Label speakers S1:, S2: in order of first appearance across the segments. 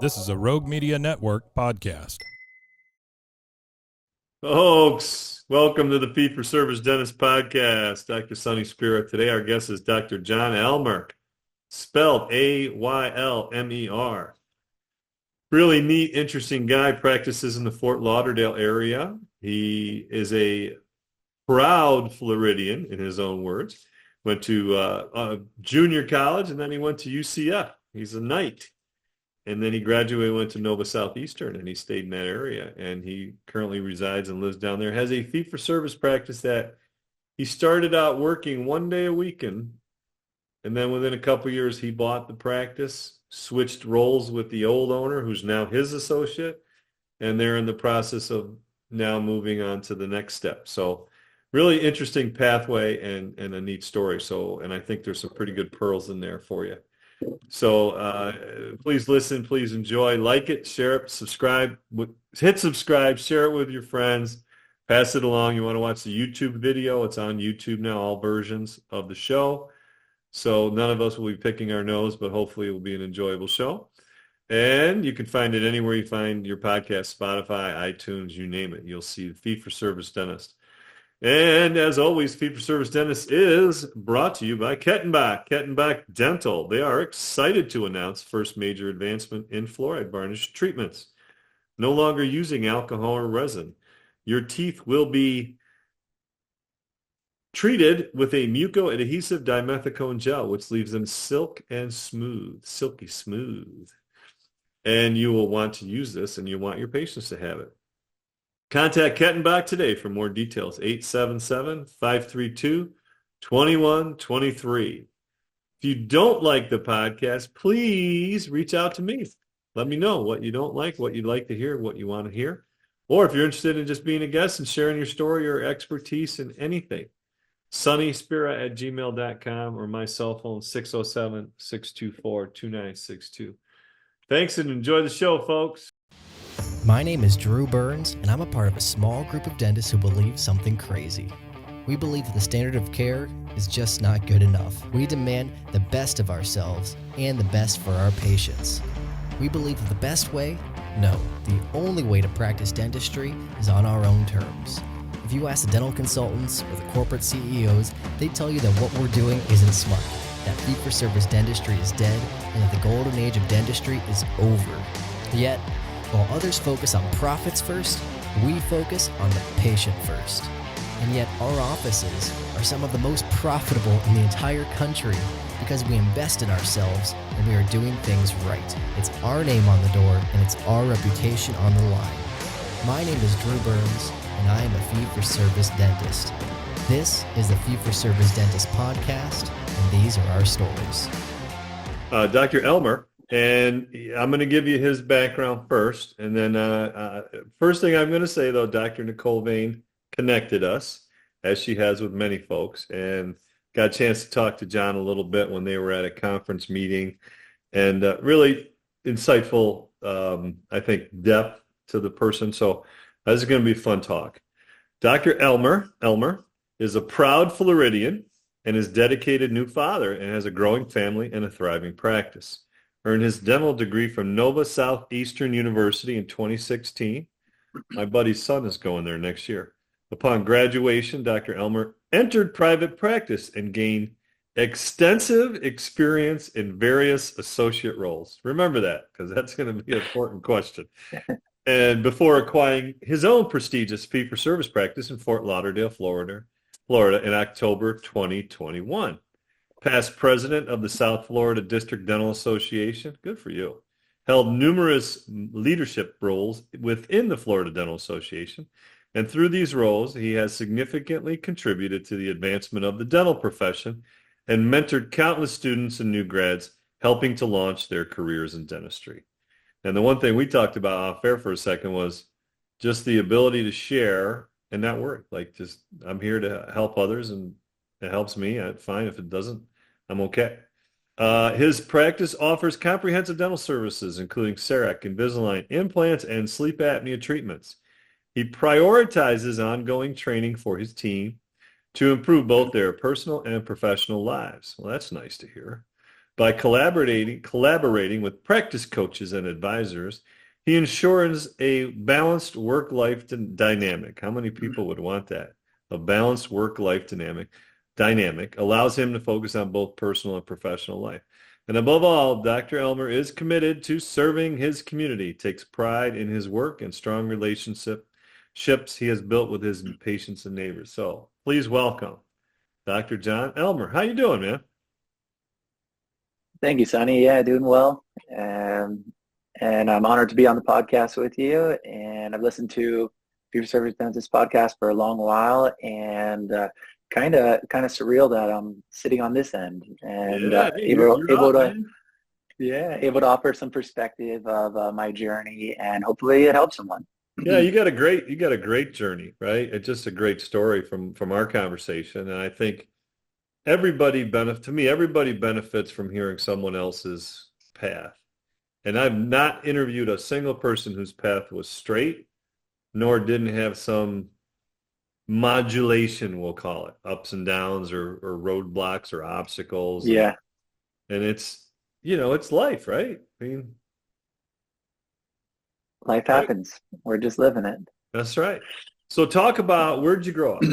S1: This is a Rogue Media Network podcast.
S2: Folks, welcome to the Fee for Service Dentist Podcast. Dr. Sonny Spirit. Today our guest is Dr. John Aylmer, spelled Aylmer. Really neat, interesting guy, practices in the Fort Lauderdale area. He is a proud Floridian, in his own words. Went to junior college, and then he went to UCF. He's a Knight. And then he graduated, went to Nova Southeastern, and he stayed in that area. And he currently resides and lives down there. Has a fee-for-service practice that he started out working one day a week. And then within a couple of years, he bought the practice, switched roles with the old owner, who's now his associate. And they're in the process of now moving on to the next step. So really interesting pathway and a neat story. And I think there's some pretty good pearls in there for you. So please listen, please enjoy, like it, share it, subscribe, hit subscribe, share it with your friends, pass it along. You want to watch the YouTube video, it's on YouTube now, all versions of the show. So none of us will be picking our nose, but hopefully it will be an enjoyable show. And you can find it anywhere you find your podcast, Spotify, iTunes, you name it. You'll see the Fee for Service Dentist. And as always, Fee for Service Dentist is brought to you by Kettenbach Dental. They are excited to announce first major advancement in fluoride varnish treatments. No longer using alcohol or resin. Your teeth will be treated with a muco-adhesive dimethicone gel, which leaves them silky smooth. And you will want to use this, and you want your patients to have it. Contact Kettenbach today for more details, 877-532-2123. If you don't like the podcast, please reach out to me. Let me know what you don't like, what you'd like to hear, what you want to hear. Or if you're interested in just being a guest and sharing your story or expertise in anything, sonnyspira@gmail.com or my cell phone, 607-624-2962. Thanks and enjoy the show, folks.
S3: My name is Drew Burns, and I'm a part of a small group of dentists who believe something crazy. We believe that the standard of care is just not good enough. We demand the best of ourselves and the best for our patients. We believe that the best way? No, the only way to practice dentistry is on our own terms. If you ask the dental consultants or the corporate CEOs, they tell you that what we're doing isn't smart, that fee-for-service dentistry is dead, and that the golden age of dentistry is over. Yet, while others focus on profits first, we focus on the patient first. And yet our offices are some of the most profitable in the entire country because we invest in ourselves and we are doing things right. It's our name on the door and it's our reputation on the line. My name is Drew Burns and I am a fee-for-service dentist. This is the Fee-for-Service Dentist Podcast and these are our stories.
S2: Dr. Aylmer. And I'm going to give you his background first. And then first thing I'm going to say, though, Dr. Nicole Vane connected us, as she has with many folks, and got a chance to talk to John a little bit when they were at a conference meeting. And really insightful, I think, depth to the person. So this is going to be a fun talk. Dr. Aylmer is a proud Floridian and is dedicated new father and has a growing family and a thriving practice. Earned his dental degree from Nova Southeastern University in 2016. My buddy's son is going there next year. Upon graduation, Dr. Aylmer entered private practice and gained extensive experience in various associate roles. Remember that, because that's going to be an important question. And before acquiring his own prestigious fee-for-service practice in Fort Lauderdale, Florida in October 2021. Past president of the South Florida District Dental Association. Good for you. Held numerous leadership roles within the Florida Dental Association. And through these roles, he has significantly contributed to the advancement of the dental profession and mentored countless students and new grads, helping to launch their careers in dentistry. And the one thing we talked about off air for a second was just the ability to share and not worry. Like, just, I'm here to help others, and it helps me. Fine. If it doesn't, I'm okay. His practice offers comprehensive dental services, including Cerec, Invisalign, implants, and sleep apnea treatments. He prioritizes ongoing training for his team to improve both their personal and professional lives. Well, that's nice to hear. By collaborating with practice coaches and advisors, he ensures a balanced work-life dynamic. How many people would want that? A balanced work-life dynamic allows him to focus on both personal and professional life. And above all, Dr. Aylmer is committed to serving his community, takes pride in his work and strong relationships he has built with his patients and neighbors. So please welcome Dr. John Aylmer. How you doing, man?
S4: Thank you, Sonny. Yeah, doing well. And I'm honored to be on the podcast with you. And I've listened to Fee-for-Service Dentist podcast for a long while, and kind of surreal that I'm sitting on this end and able to offer some perspective of my journey, and hopefully it helps someone.
S2: Yeah, you got a great journey, right? It's just a great story from our conversation, and I think everybody benefits from hearing someone else's path. And I've not interviewed a single person whose path was straight, nor didn't have some modulation, we'll call it, ups and downs or roadblocks or obstacles.
S4: Yeah.
S2: And it's, it's life, right? I mean,
S4: life happens. Right? We're just living it.
S2: That's right. So talk about, where'd you grow up?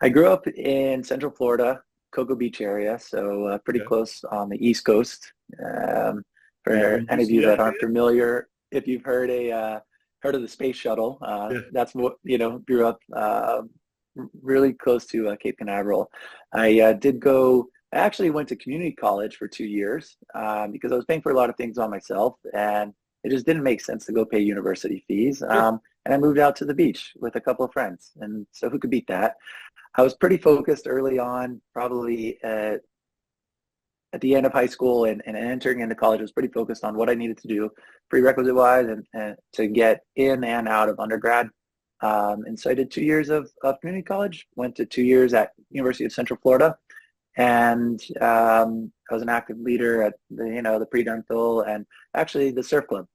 S4: I grew up in Central Florida, Cocoa Beach area, so pretty close on the East Coast. For any of you that aren't familiar, if you've heard of the space shuttle, that's what, grew up really close to Cape Canaveral. I actually went to community college for 2 years because I was paying for a lot of things on myself, and it just didn't make sense to go pay university fees. And I moved out to the beach with a couple of friends. And so who could beat that? I was pretty focused early on, probably at the end of high school and entering into college. I was pretty focused on what I needed to do prerequisite-wise and to get in and out of undergrad. And so I did 2 years of community college, went to 2 years at University of Central Florida, and I was an active leader at the pre-dental and actually the surf club.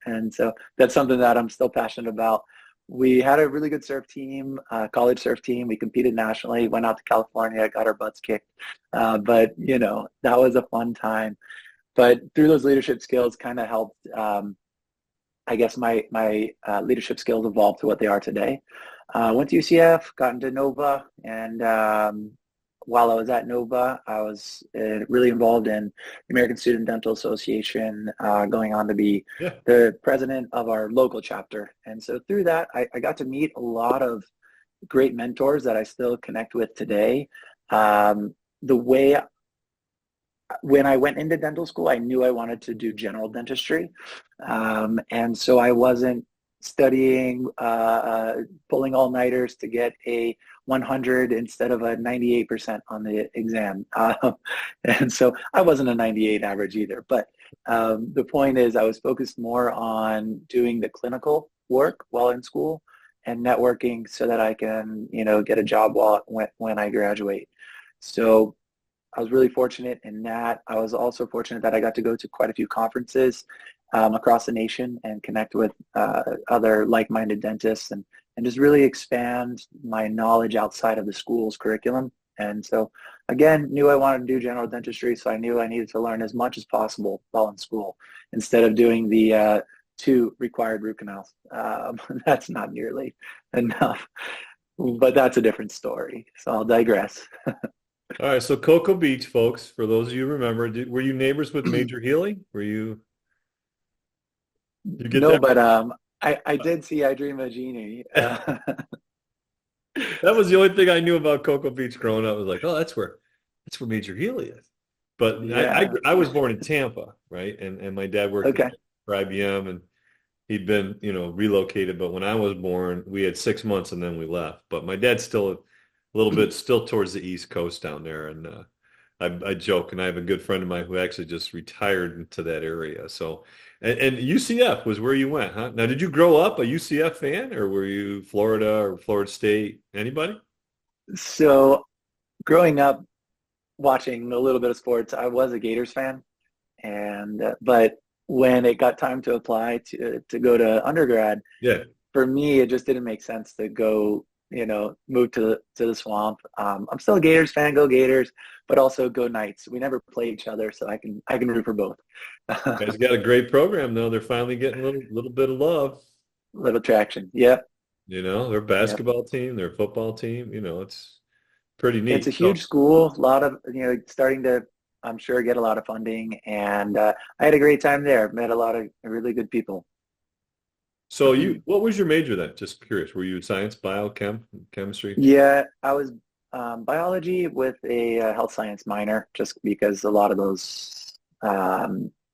S4: And so that's something that I'm still passionate about. We had a really good surf team, college surf team. We competed nationally, went out to California, got our butts kicked. But, that was a fun time. But through those leadership skills kind of helped, I guess my leadership skills evolved to what they are today. Went to UCF, got into Nova, and while I was at Nova, I was really involved in the American Student Dental Association, going on to be the president of our local chapter. And so through that, I got to meet a lot of great mentors that I still connect with today. When I went into dental school, I knew I wanted to do general dentistry. And so I wasn't studying, pulling all-nighters to get a 100 instead of a 98% on the exam. And so I wasn't a 98 average either. But the point is, I was focused more on doing the clinical work while in school and networking so that I can, get a job when I graduate. So I was really fortunate in that. I was also fortunate that I got to go to quite a few conferences across the nation and connect with other like-minded dentists and just really expand my knowledge outside of the school's curriculum. And so, again, knew I wanted to do general dentistry, so I knew I needed to learn as much as possible while in school instead of doing the 2 required root canals. That's not nearly enough, but that's a different story, so I'll digress.
S2: All right, so Cocoa Beach, folks, for those of you who remember, were you neighbors with Major Healy? Were you?
S4: No, but I did see I Dream of Jeannie.
S2: That was the only thing I knew about Cocoa Beach growing up. I was like, oh, that's where Major Healy is. But yeah. I was born in Tampa, right? And my dad worked for IBM, and he'd been, relocated. But when I was born, we had 6 months and then we left. But my dad's still a little bit still towards the East Coast down there. And I joke, and I have a good friend of mine who actually just retired into that area. So, and UCF was where you went, huh? Now, did you grow up a UCF fan, or were you Florida or Florida State? Anybody?
S4: So, growing up, watching a little bit of sports, I was a Gators fan, and but when it got time to apply to go to undergrad, for me, it just didn't make sense to go, move to the Swamp. I'm still a Gators fan, go Gators, but also go Knights. We never play each other, so I can root for both.
S2: You guys got a great program, though. They're finally getting a little bit of love.
S4: Little traction. Yep.
S2: Their basketball team, their football team, it's pretty neat.
S4: It's a huge school, a lot of, starting to, I'm sure, get a lot of funding. And I had a great time there. Met a lot of really good people.
S2: So what was your major then? Just curious. Were you science, chemistry?
S4: Yeah, I was biology with a health science minor, just because a lot of those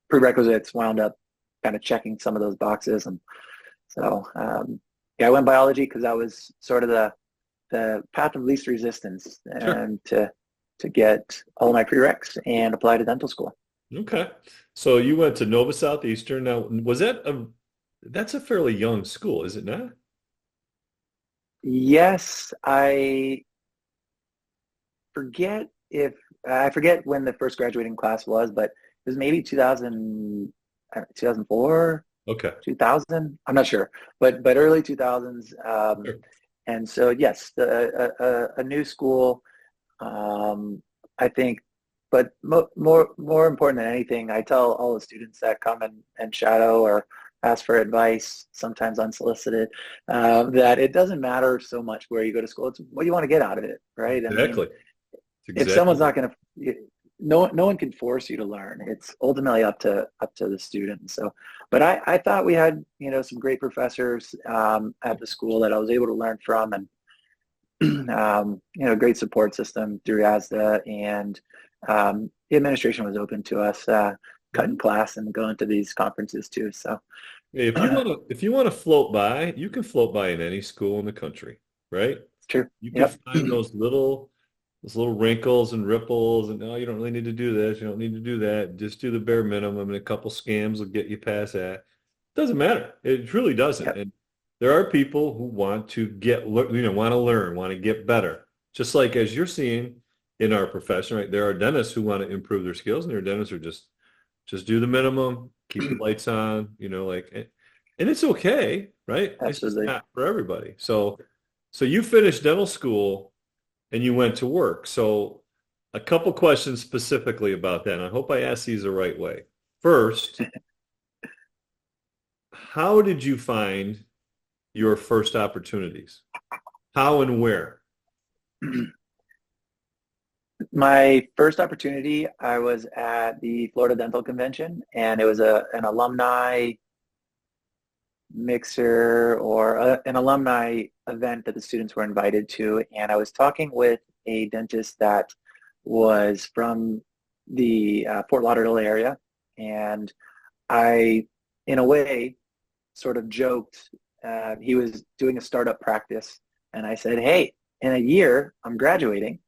S4: prerequisites wound up kind of checking some of those boxes. And so, I went biology because that was sort of the path of least resistance, and to get all of my prereqs and apply to dental school.
S2: Okay. So you went to Nova Southeastern. Now, that's a fairly young school, is it not?
S4: Yes, I forget when the first graduating class was, but it was maybe 2004.
S2: Okay.
S4: 2000. I'm not sure, but early 2000s.
S2: Sure.
S4: And so yes, a new school. I think, but more important than anything, I tell all the students that come and shadow or ask for advice, sometimes unsolicited, that it doesn't matter so much where you go to school. It's what you want to get out of it, right?
S2: Exactly.
S4: If someone's not going to, no one can force you to learn. It's ultimately up to the student. So, but I thought we had some great professors at the school that I was able to learn from, and great support system through ASDA, and the administration was open to us cutting class and going to these conferences too. So,
S2: if you want to float by, you can float by in any school in the country, right?
S4: It's true.
S2: You can find those little wrinkles and ripples, and you don't really need to do this, you don't need to do that. Just do the bare minimum, and a couple scams will get you past that. Doesn't matter. It truly doesn't.
S4: Yep.
S2: And there are people who want to want to learn, want to get better. Just like as you're seeing in our profession, right? There are dentists who want to improve their skills, and there are dentists who just do the minimum, keep the lights on, and it's okay, right?
S4: Absolutely.
S2: It's just not for everybody. So you finished dental school and you went to work. So a couple questions specifically about that, and I hope I ask these the right way. First, how did you find your first opportunities? How and where?
S4: My first opportunity, I was at the Florida Dental Convention, and it was an alumni mixer or an alumni event that the students were invited to. And I was talking with a dentist that was from the Fort Lauderdale area. And I, in a way, sort of joked. He was doing a startup practice. And I said, hey, in a year, I'm graduating.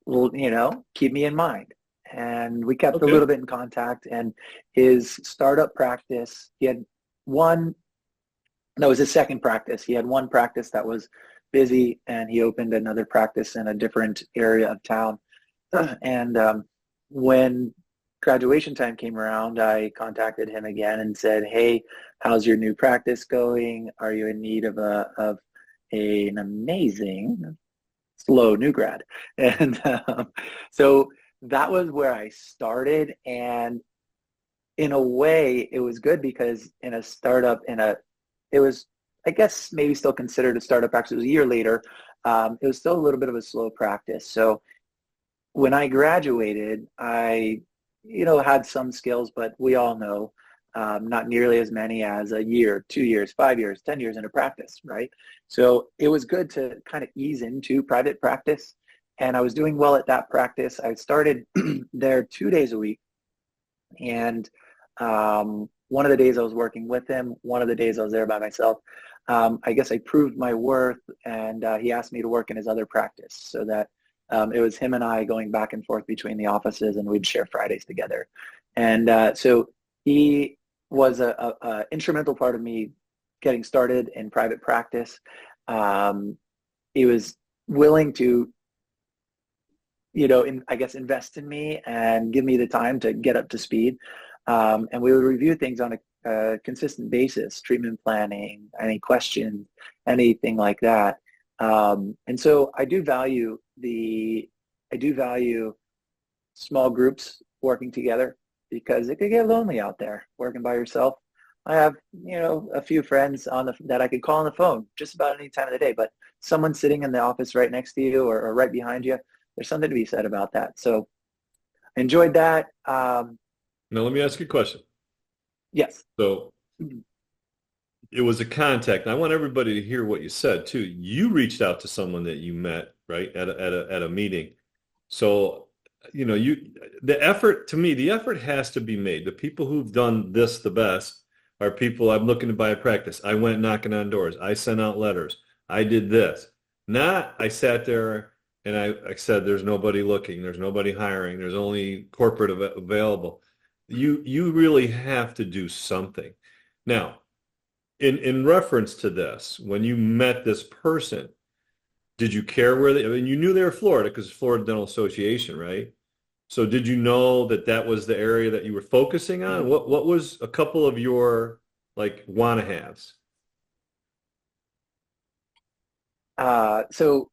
S4: Well, keep me in mind. And we kept a little bit in contact. And his startup practice, that was his second practice. He had one practice that was busy, and he opened another practice in a different area of town. And when graduation time came around, I contacted him again and said, hey, how's your new practice going? Are you in need of an amazing slow new grad? And so that was where I started. And in a way, it was good because in a startup, it was, I guess, maybe still considered a startup practice. It was a year later. It was still a little bit of a slow practice. So when I graduated, I, had some skills, but we all know not nearly as many as a year, 2 years, 5 years, 10 years into practice, right? So it was good to kind of ease into private practice. And I was doing well at that practice. I started there 2 days a week. And one of the days I was working with him, one of the days I was there by myself. I guess I proved my worth, and he asked me to work in his other practice, so that it was him and I going back and forth between the offices, and we'd share Fridays together. And so he was a instrumental part of me getting started in private practice. He was willing to, invest in me and give me the time to get up to speed. And we would review things on a consistent basis, treatment planning, any questions, anything like that. And so I do value small groups working together because it could get lonely out there working by yourself. I have, a few friends that I could call on the phone just about any time of the day, but someone sitting in the office right next to you or right behind you, there's something to be said about that. So I enjoyed that.
S2: Now, let me ask you a question.
S4: Yes.
S2: So it was a contact. I want everybody to hear what you said too. You reached out to someone that you met, right, at a meeting. So, the effort has to be made. The people who've done this the best are people, I'm looking to buy a practice. I went knocking on doors. I sent out letters. I did this. Not I sat there and I said, there's nobody looking. There's nobody hiring. There's only corporate available. You really have to do something. Now, in reference to this, when you met this person, did you care where you knew they were Florida because it's Florida Dental Association, right? So did you know that was the area that you were focusing on? What was a couple of your wanna-haves?
S4: So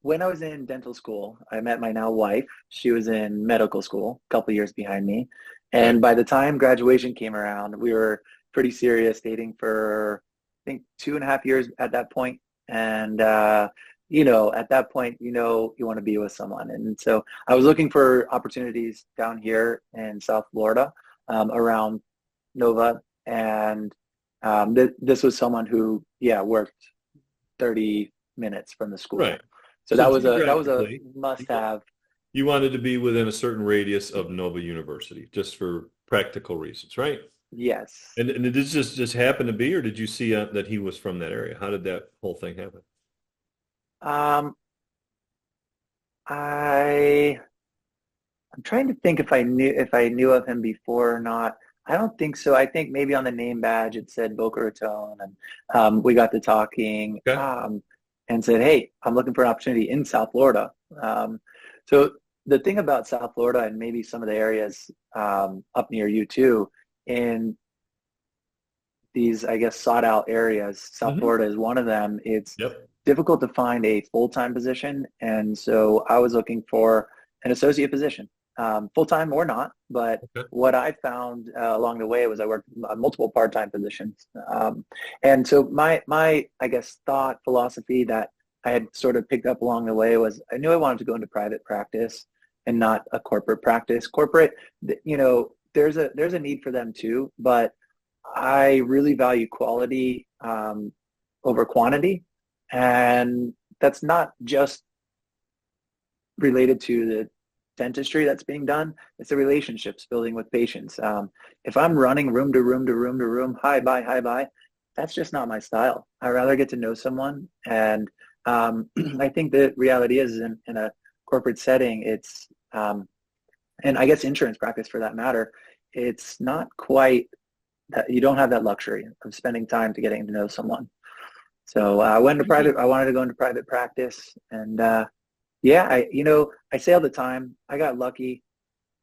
S4: when I was in dental school, I met my now wife. She was in medical school, a couple years behind me. And by the time graduation came around, we were pretty serious, dating for, I think, 2.5 years at that point. And, at that point, you want to be with someone. And so I was looking for opportunities down here in South Florida around Nova. And this was someone who, worked 30 minutes from the school.
S2: Right.
S4: So that was a must-have.
S2: You wanted to be within a certain radius of Nova University, just for practical reasons, right?
S4: Yes.
S2: And did this just happen to be, or did you see that he was from that area? How did that whole thing happen?
S4: I'm trying to think if I knew of him before or not. I don't think so. I think maybe on the name badge it said Boca Raton, and we got to talking.
S2: Okay.
S4: And said, hey, I'm looking for an opportunity in South Florida. So the thing about South Florida and maybe some of the areas up near you too, in these, I guess, sought out areas, South Florida is one of them. It's difficult to find a full-time position. And so I was looking for an associate position, full-time or not. But what I found along the way was I worked multiple part-time positions. And so my, I guess, thought philosophy that I had sort of picked up along the way was I knew I wanted to go into private practice and not a corporate practice. Corporate, there's a need for them too, but I really value quality over quantity. And that's not just related to the dentistry that's being done. It's the relationships building with patients. If I'm running room to room to room to room, hi, bye, that's just not my style. I'd rather get to know someone. And I think the reality is in a corporate setting, it's, and I guess insurance practice for that matter, it's not quite that you don't have that luxury of spending time to getting to know someone. So I wanted to go into private practice, and I say all the time, I got lucky,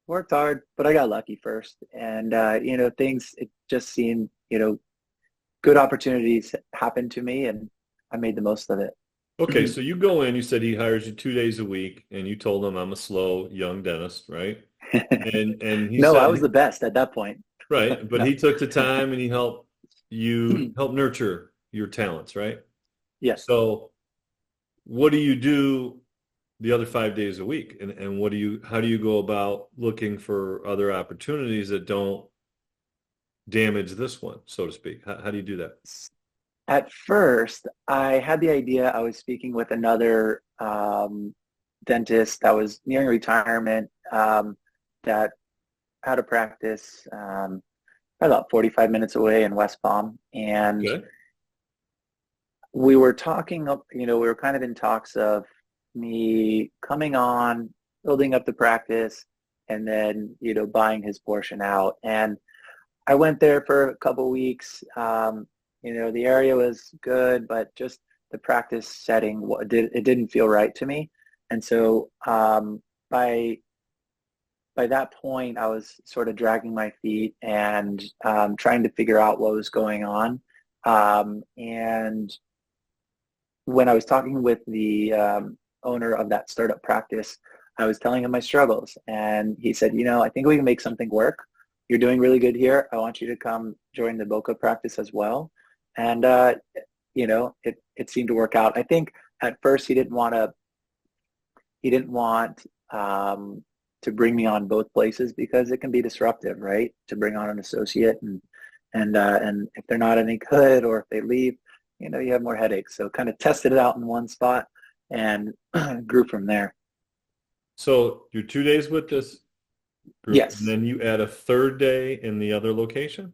S4: worked hard, but I got lucky first. And, it just seemed, good opportunities happened to me, and I made the most of it.
S2: Okay, so you go in, you said he hires you 2 days a week, and you told him I'm a slow young dentist, right? And he
S4: No,
S2: said,
S4: I was the best at that point.
S2: Right, but
S4: No.
S2: he took the time and he helped you help nurture your talents, right?
S4: Yes.
S2: So what do you do the other 5 days a week? And how do you go about looking for other opportunities that don't damage this one, so to speak? How do you do that?
S4: At first, I had the idea. I was speaking with another dentist that was nearing retirement that had a practice about 45 minutes away in West Palm. And we were talking, we were kind of in talks of me coming on, building up the practice, and then, buying his portion out. And I went there for a couple of weeks. The area was good, but just the practice setting, it didn't feel right to me. And so by that point, I was sort of dragging my feet and trying to figure out what was going on. And when I was talking with the owner of that startup practice, I was telling him my struggles, and he said, I think we can make something work. You're doing really good here. I want you to come join the Boca practice as well. And, it seemed to work out. I think at first he didn't want to bring me on both places because it can be disruptive, right? To bring on an associate and if they're not any good or if they leave, you have more headaches. So kind of tested it out in one spot and grew from there.
S2: So you're 2 days with this group,
S4: Yes.
S2: and then you add a third day in the other location?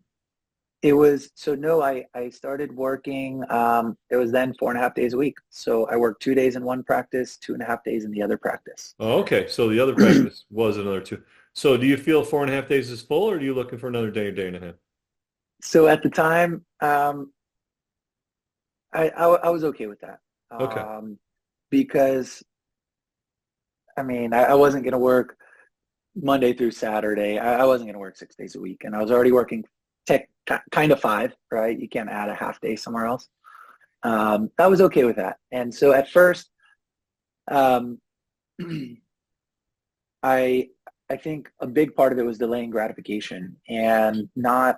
S4: It was, I started working, it was then 4.5 days a week. So I worked 2 days in one practice, 2.5 days in the other practice.
S2: Oh, okay. So the other practice was another 2. So do you feel 4.5 days is full, or are you looking for another day or day and a half?
S4: So at the time, I was okay with that.
S2: Okay.
S4: Because, I wasn't going to work Monday through Saturday. I wasn't going to work 6 days a week, and I was already working kind of 5, right? You can't add a half day somewhere else. I was okay with that. And so at first, I think a big part of it was delaying gratification and not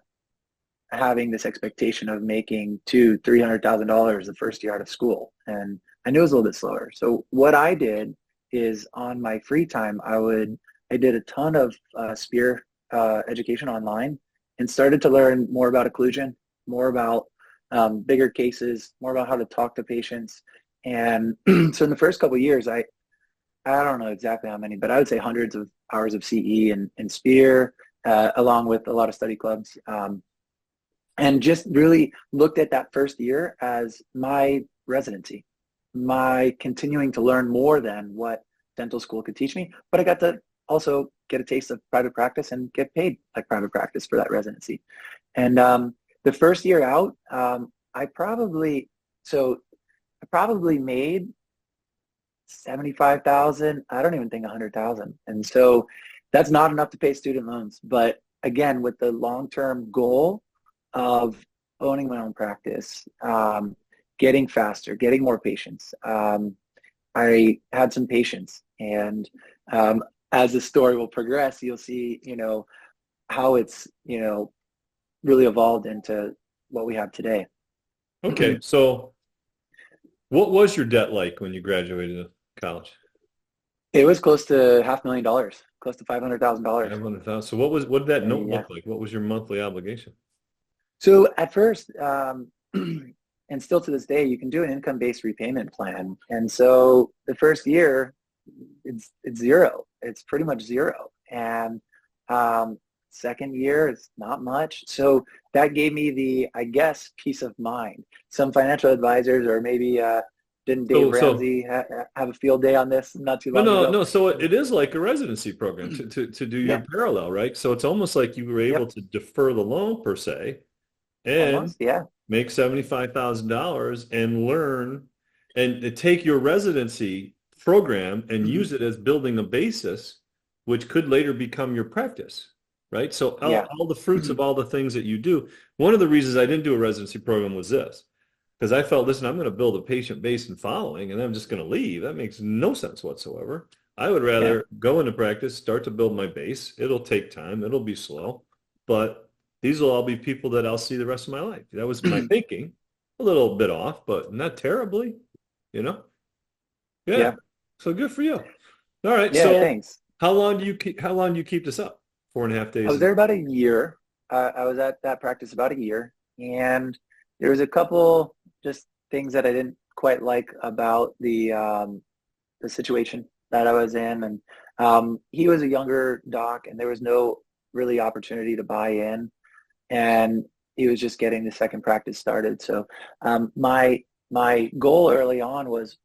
S4: having this expectation of making $200,000-$300,000 the first year out of school. And I knew it was a little bit slower. So what I did is on my free time, I did a ton of SPEAR education online and started to learn more about occlusion, more about bigger cases, more about how to talk to patients. And so in the first couple of years, I don't know exactly how many, but I would say hundreds of hours of CE and SPEAR, along with a lot of study clubs. And just really looked at that first year as my residency, my continuing to learn more than what dental school could teach me. But I got to also get a taste of private practice and get paid like private practice for that residency. And the first year out, I probably made 75,000. I don't even think 100,000. And so that's not enough to pay student loans. But again, with the long-term goal of owning my own practice, getting faster, getting more patients, I had some patience. And as the story will progress, you'll see, how it's, really evolved into what we have today.
S2: Okay. So what was your debt like when you graduated college?
S4: It was close to $500,000, close to $500,000.
S2: $500,000. So what did that note look like? What was your monthly obligation?
S4: So at first, and still to this day, you can do an income-based repayment plan. And so the first year, it's zero. It's pretty much zero. And second year, it's not much. So that gave me the, I guess, peace of mind. Some financial advisors, or maybe didn't Dave Ramsey have a field day on this not too long ago?
S2: No. So it is like a residency program to do your parallel, right? So it's almost like you were able to defer the loan per se, and make $75,000 and learn and take your residency program and use it as building a basis, which could later become your practice, right? So all the fruits of all the things that you do. One of the reasons I didn't do a residency program was this, because I felt, listen, I'm going to build a patient base and following, and I'm just going to leave. That makes no sense whatsoever. I would rather go into practice, start to build my base. It'll take time. It'll be slow, but these will all be people that I'll see the rest of my life. That was my thinking. A little bit off, but not terribly, Yeah. So good for you. All right.
S4: Yeah,
S2: so
S4: thanks.
S2: How long do you keep this up? 4.5 days?
S4: I was there about a year. I was at that practice about a year, and there was a couple just things that I didn't quite like about the situation that I was in. And he was a younger doc, and there was no really opportunity to buy in. And he was just getting the second practice started. So my goal early on was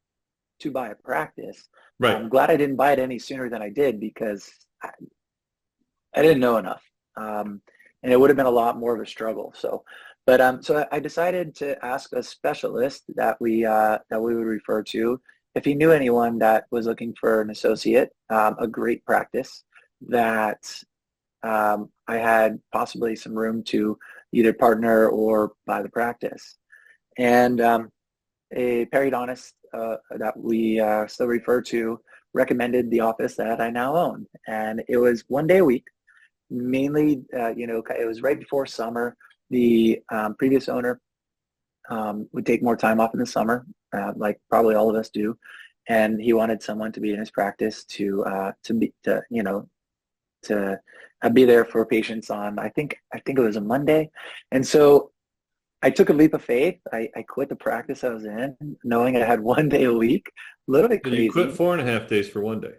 S4: to buy a practice.
S2: Right.
S4: I'm glad I didn't buy it any sooner than I did, because I didn't know enough. And it would have been a lot more of a struggle. So I decided to ask a specialist that we would refer to if he knew anyone that was looking for an associate, a great practice that I had possibly some room to either partner or buy the practice. And a periodontist that we still refer to recommended the office that I now own. And it was 1 day a week, mainly, it was right before summer. The previous owner would take more time off in the summer, like probably all of us do. And he wanted someone to be in his practice to be there for patients on, I think it was a Monday. And so I took a leap of faith. I quit the practice I was in, knowing I had 1 day a week. A little bit crazy.
S2: You quit 4.5 days for 1 day.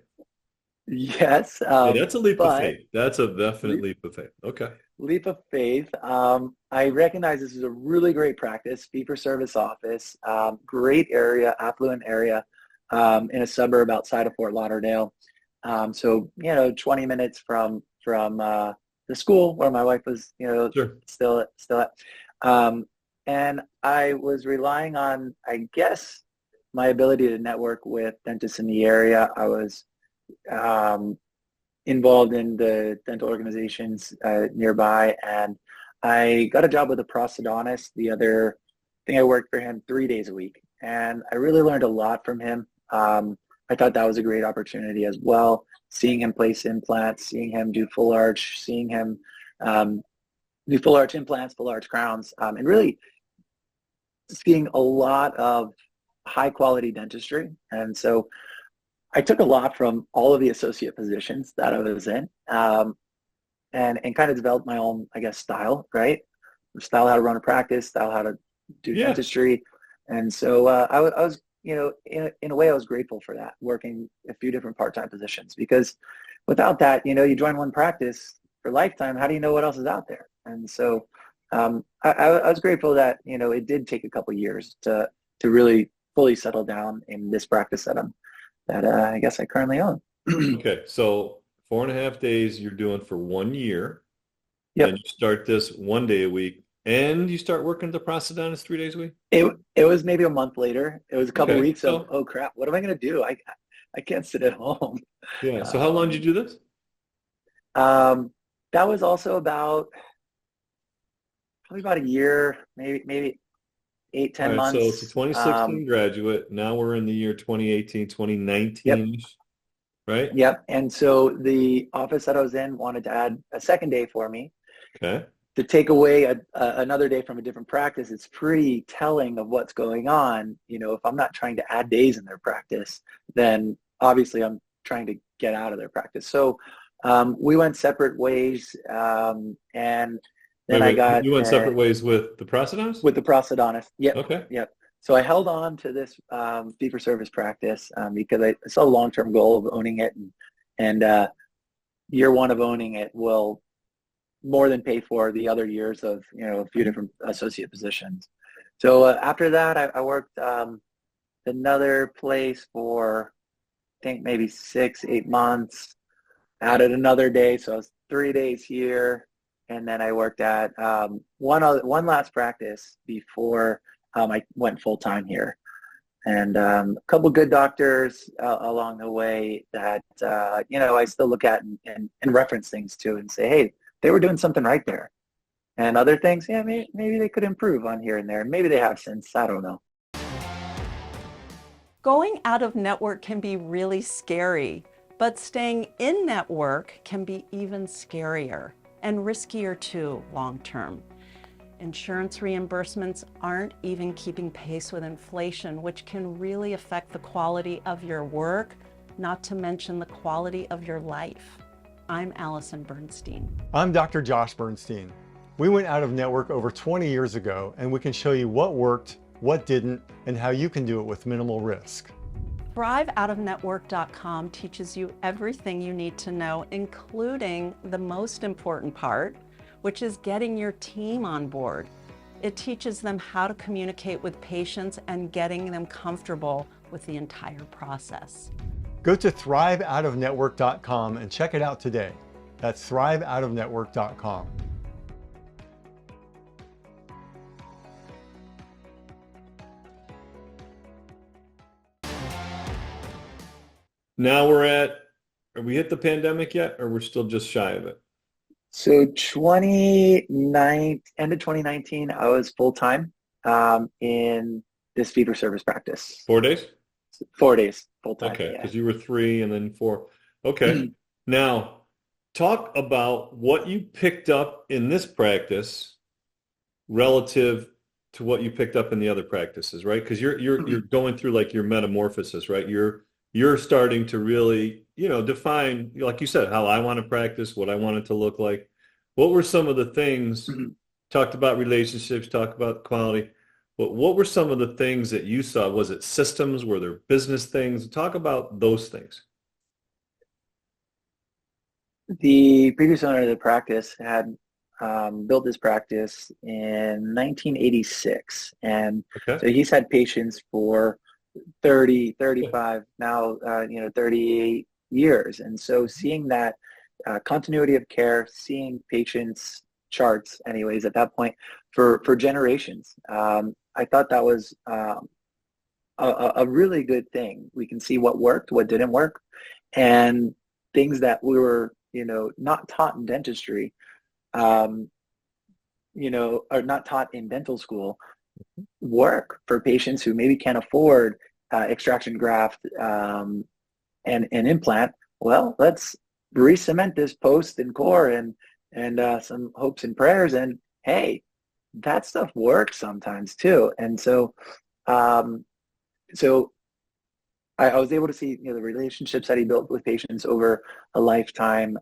S4: Yes.
S2: Yeah, that's a leap of faith. That's a definite leap of faith. Okay.
S4: Leap of faith. I recognize this is a really great practice, fee-for-service office, great area, affluent area, in a suburb outside of Fort Lauderdale. So 20 minutes from the school where my wife was,
S2: Sure.
S4: still at. And I was relying on, I guess, my ability to network with dentists in the area. I was involved in the dental organizations nearby, and I got a job with a prosthodontist. The other thing, I worked for him 3 days a week, and I really learned a lot from him. I thought that was a great opportunity as well, seeing him place implants, seeing him do full arch, seeing him do full arch implants, full arch crowns, and really seeing a lot of high quality dentistry. And so I took a lot from all of the associate positions that I was in, and kind of developed my own, I guess, style, right? Style how to run a practice, style how to do dentistry. And so I was, in a way, I was grateful for that, working a few different part-time positions, because without that, you join one practice for lifetime, how do you know what else is out there? And so I was grateful that, it did take a couple of years to really fully settle down in this practice that I guess I currently own.
S2: Okay, so 4.5 days you're doing for 1 year.
S4: Yep.
S2: And you start this 1 day a week, and you start working the prosthodontist 3 days a week?
S4: It was maybe a month later. It was a couple weeks of, oh crap, what am I going to do? I can't sit at home.
S2: Yeah. So how long did you do this?
S4: That was also probably about a year, maybe 8-10 months.
S2: So it's a 2016 graduate. Now we're in the year 2018, 2019,
S4: yep.
S2: Right?
S4: Yep. And so the office that I was in wanted to add a second day for me.
S2: Okay.
S4: To take away another day from a different practice, it's pretty telling of what's going on. If I'm not trying to add days in their practice, then obviously I'm trying to get out of their practice. So we went separate ways, and then
S2: you went separate ways with the prosthodontist?
S4: With the prosthodontist. Yep.
S2: Okay.
S4: Yep. So I held on to this fee-for-service practice because I saw a long-term goal of owning it, and year one of owning it will more than pay for the other years of a few different associate positions. So after that, I worked another place for I think maybe 6-8 months. Added another day, so I was 3 days here, and then I worked at one last practice before I went full time here, and a couple good doctors along the way that I still look at and reference things to and say, hey, they were doing something right there. And other things, maybe they could improve on here and there. And maybe they have since, I don't know.
S5: Going out of network can be really scary, but staying in network can be even scarier and riskier too, long term. Insurance reimbursements aren't even keeping pace with inflation, which can really affect the quality of your work, not to mention the quality of your life. I'm Allison Bernstein.
S6: I'm Dr. Josh Bernstein. We went out of network over 20 years ago, and we can show you what worked, what didn't, and how you can do it with minimal risk.
S5: ThriveOutOfNetwork.com teaches you everything you need to know, including the most important part, which is getting your team on board. It teaches them how to communicate with patients and getting them comfortable with the entire process.
S6: Go to ThriveOutOfNetwork.com and check it out today. That's ThriveOutOfNetwork.com.
S2: Now are we hit the pandemic yet, or we're still just shy of it?
S4: So end of 2019, I was full-time in this fee-for-service practice.
S2: 4 days?
S4: 4 days, full-time.
S2: Okay,
S4: yeah.
S2: because you were 3 and then 4. Okay. Now, talk about what you picked up in this practice relative to what you picked up in the other practices, right? Because you're going through like your metamorphosis, right? You're starting to really, define, like you said, how I want to practice, what I want it to look like. What were some of the things, talked about relationships, talked about quality, but what were some of the things that you saw? Was it systems? Were there business things? Talk about those things.
S4: The previous owner of the practice had built this practice in 1986. And
S2: Okay.
S4: so he's had patients for 30, 35, now, 38 years. And so seeing that continuity of care, seeing patients' charts anyways at that point for generations, I thought that was a really good thing. We can see what worked, what didn't work, and things that we were, not taught in dentistry, or not taught in dental school, work for patients who maybe can't afford extraction graft and implant. Well, let's re-cement this post and core and some hopes and prayers. And hey, that stuff works sometimes too. And so, I was able to see, the relationships that he built with patients over a lifetime.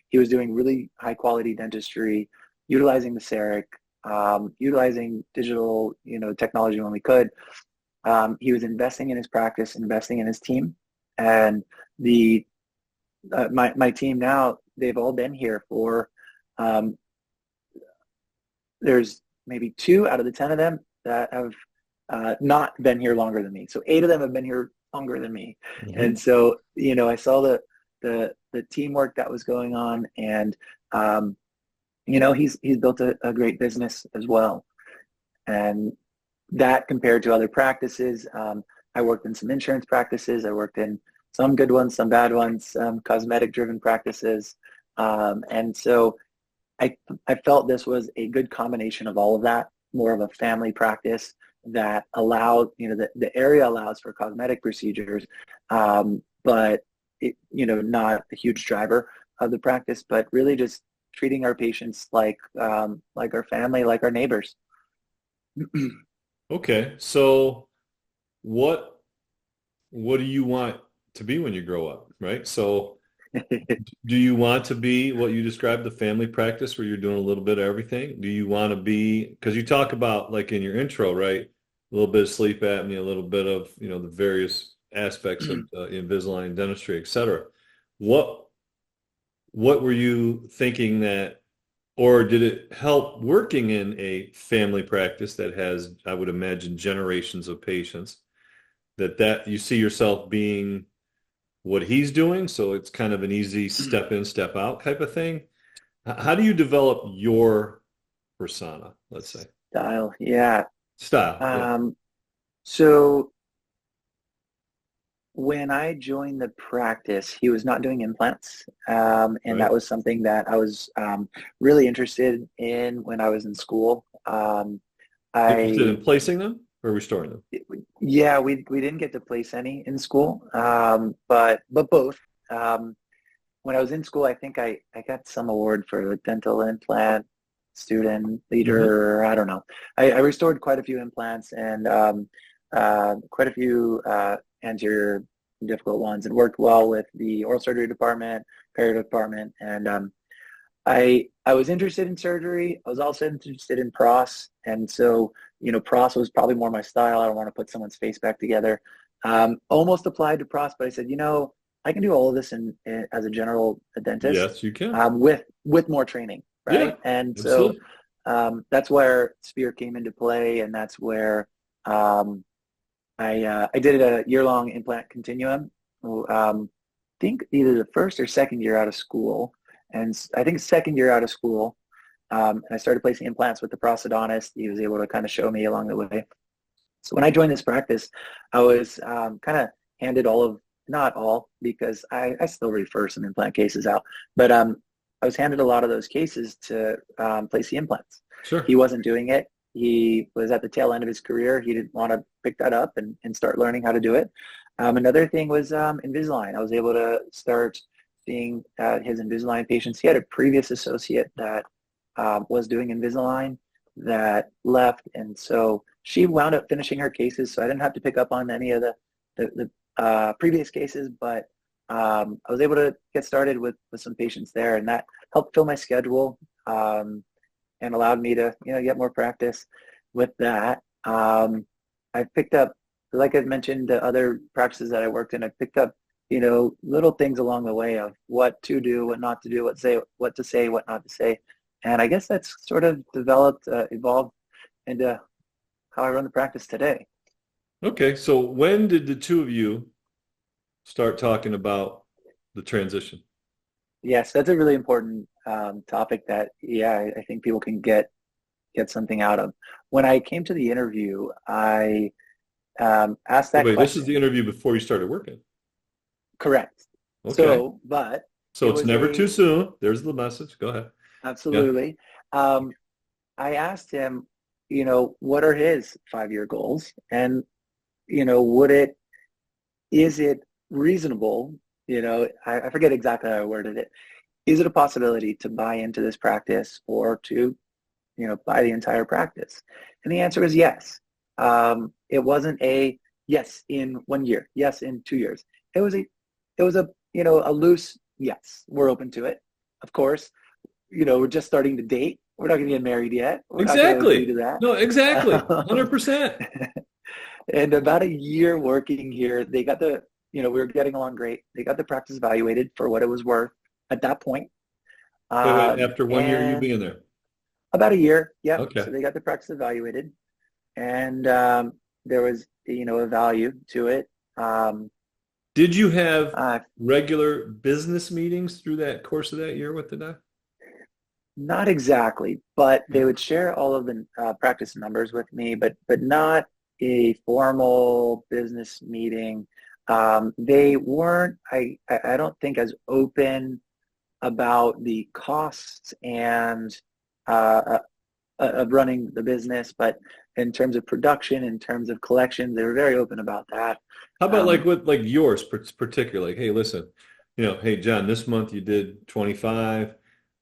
S4: He was doing really high quality dentistry, utilizing the Cerec, utilizing digital, technology when we could. He was investing in his practice, investing in his team, and my team now, they've all been here for, there's maybe 2 out of the 10 of them that have not been here longer than me. So 8 of them have been here longer than me. Mm-hmm. And so, I saw the teamwork that was going on, and, he's built a great business as well. And that compared to other practices, I worked in some insurance practices. I worked in some good ones, some bad ones, cosmetic driven practices. And so I felt this was a good combination of all of that, more of a family practice that allowed, the area allows for cosmetic procedures, but it, not a huge driver of the practice, but really just treating our patients like our family, like our neighbors.
S2: Okay. So what do you want to be when you grow up, right? So do you want to be what you described, the family practice where you're doing a little bit of everything? Do you want to be, because you talk about, like in your intro, right, a little bit of sleep apnea, a little bit of, the various aspects of Invisalign, dentistry, et cetera. What were you thinking that, or did it help working in a family practice that has, I would imagine, generations of patients, that you see yourself being what he's doing, so it's kind of an easy step in, step out type of thing? How do you develop your persona, let's say?
S4: Style, yeah. So when I joined the practice, he was not doing implants, and right. That was something that I was really interested in when I was in school.
S2: Interested in placing them or restoring them?
S4: Yeah, we didn't get to place any in school, but both. When I was in school, I think I got some award for the dental implant student leader. I don't know. I restored quite a few implants and quite a few anterior difficult ones, and worked well with the oral surgery department, perio department, and I was interested in surgery. I was also interested in pros, and so pros was probably more my style. I don't want to put someone's face back together. Almost applied to pros, but I said, I can do all of this as a general dentist.
S2: Yes, you can.
S4: With more training, right?
S2: Yeah,
S4: and
S2: absolutely.
S4: So that's where Sphere came into play, and that's where I did a year-long implant continuum. I think either the first or second year out of school, and I think second year out of school, and I started placing implants with the prosthodontist. He was able to kind of show me along the way. So when I joined this practice, I was kind of handed not all, because I still refer some implant cases out, but I was handed a lot of those cases to place the implants.
S2: Sure.
S4: He wasn't doing it. he was at the tail end of his career. He didn't want to pick that up and start learning how to do it. Another thing was Invisalign. I was able to start seeing his Invisalign patients. He had a previous associate that was doing Invisalign that left, and so she wound up finishing her cases, so I didn't have to pick up on any of the previous cases, but I was able to get started with some patients there, and that helped fill my schedule and allowed me to get more practice with that. I picked up, like I mentioned, the other practices that I worked in, I picked up little things along the way of what to do, what not to do, what to say, what not to say. And I guess that's sort of evolved into how I run the practice today.
S2: Okay, so when did the two of you start talking about the transition?
S4: Yes, that's a really important topic that, I think people can get something out of. When I came to the interview, I asked that question.
S2: This is the interview before you started working?
S4: Correct.
S2: Okay.
S4: So
S2: it's never too soon. There's the message. Go ahead.
S4: Absolutely. Yeah. I asked him, what are his 5-year goals? And, is it reasonable? I forget exactly how I worded it. Is it a possibility to buy into this practice or to, buy the entire practice? And the answer is yes. It wasn't a yes in 1 year, yes in 2 years. It was a loose yes. We're open to it. Of course, we're just starting to date. We're not going to get married yet. We're
S2: exactly.
S4: Not do that.
S2: No, exactly. 100%.
S4: And about a year working here, they got we were getting along great. They got the practice evaluated for what it was worth at that point.
S2: Wait, after 1 year you being there?
S4: About a year, yeah.
S2: Okay.
S4: So they got the practice evaluated, and there was, a value to it.
S2: Did you have regular business meetings through that course of that year with the doc?
S4: Not exactly, but they would share all of the practice numbers with me, but not a formal business meeting. They weren't, I don't think, as open about the costs and of running the business, but in terms of production, in terms of collections, they were very open about that.
S2: How about with yours particularly? Like, hey, listen, hey, John, this month you did 25.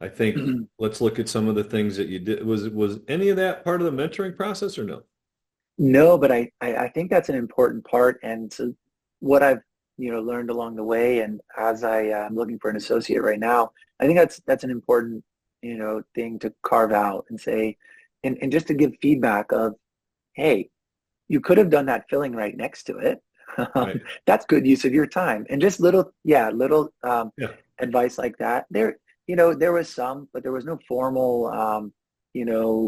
S2: I think let's look at some of the things that you did. Was any of that part of the mentoring process or no?
S4: No, but I think that's an important part. And so what I've learned along the way, and as I'm looking for an associate right now, I think that's an important thing to carve out and say, and just to give feedback of, hey, you could have done that filling right next to it. Right. That's good use of your time. And just little advice like that. There was some, but there was no formal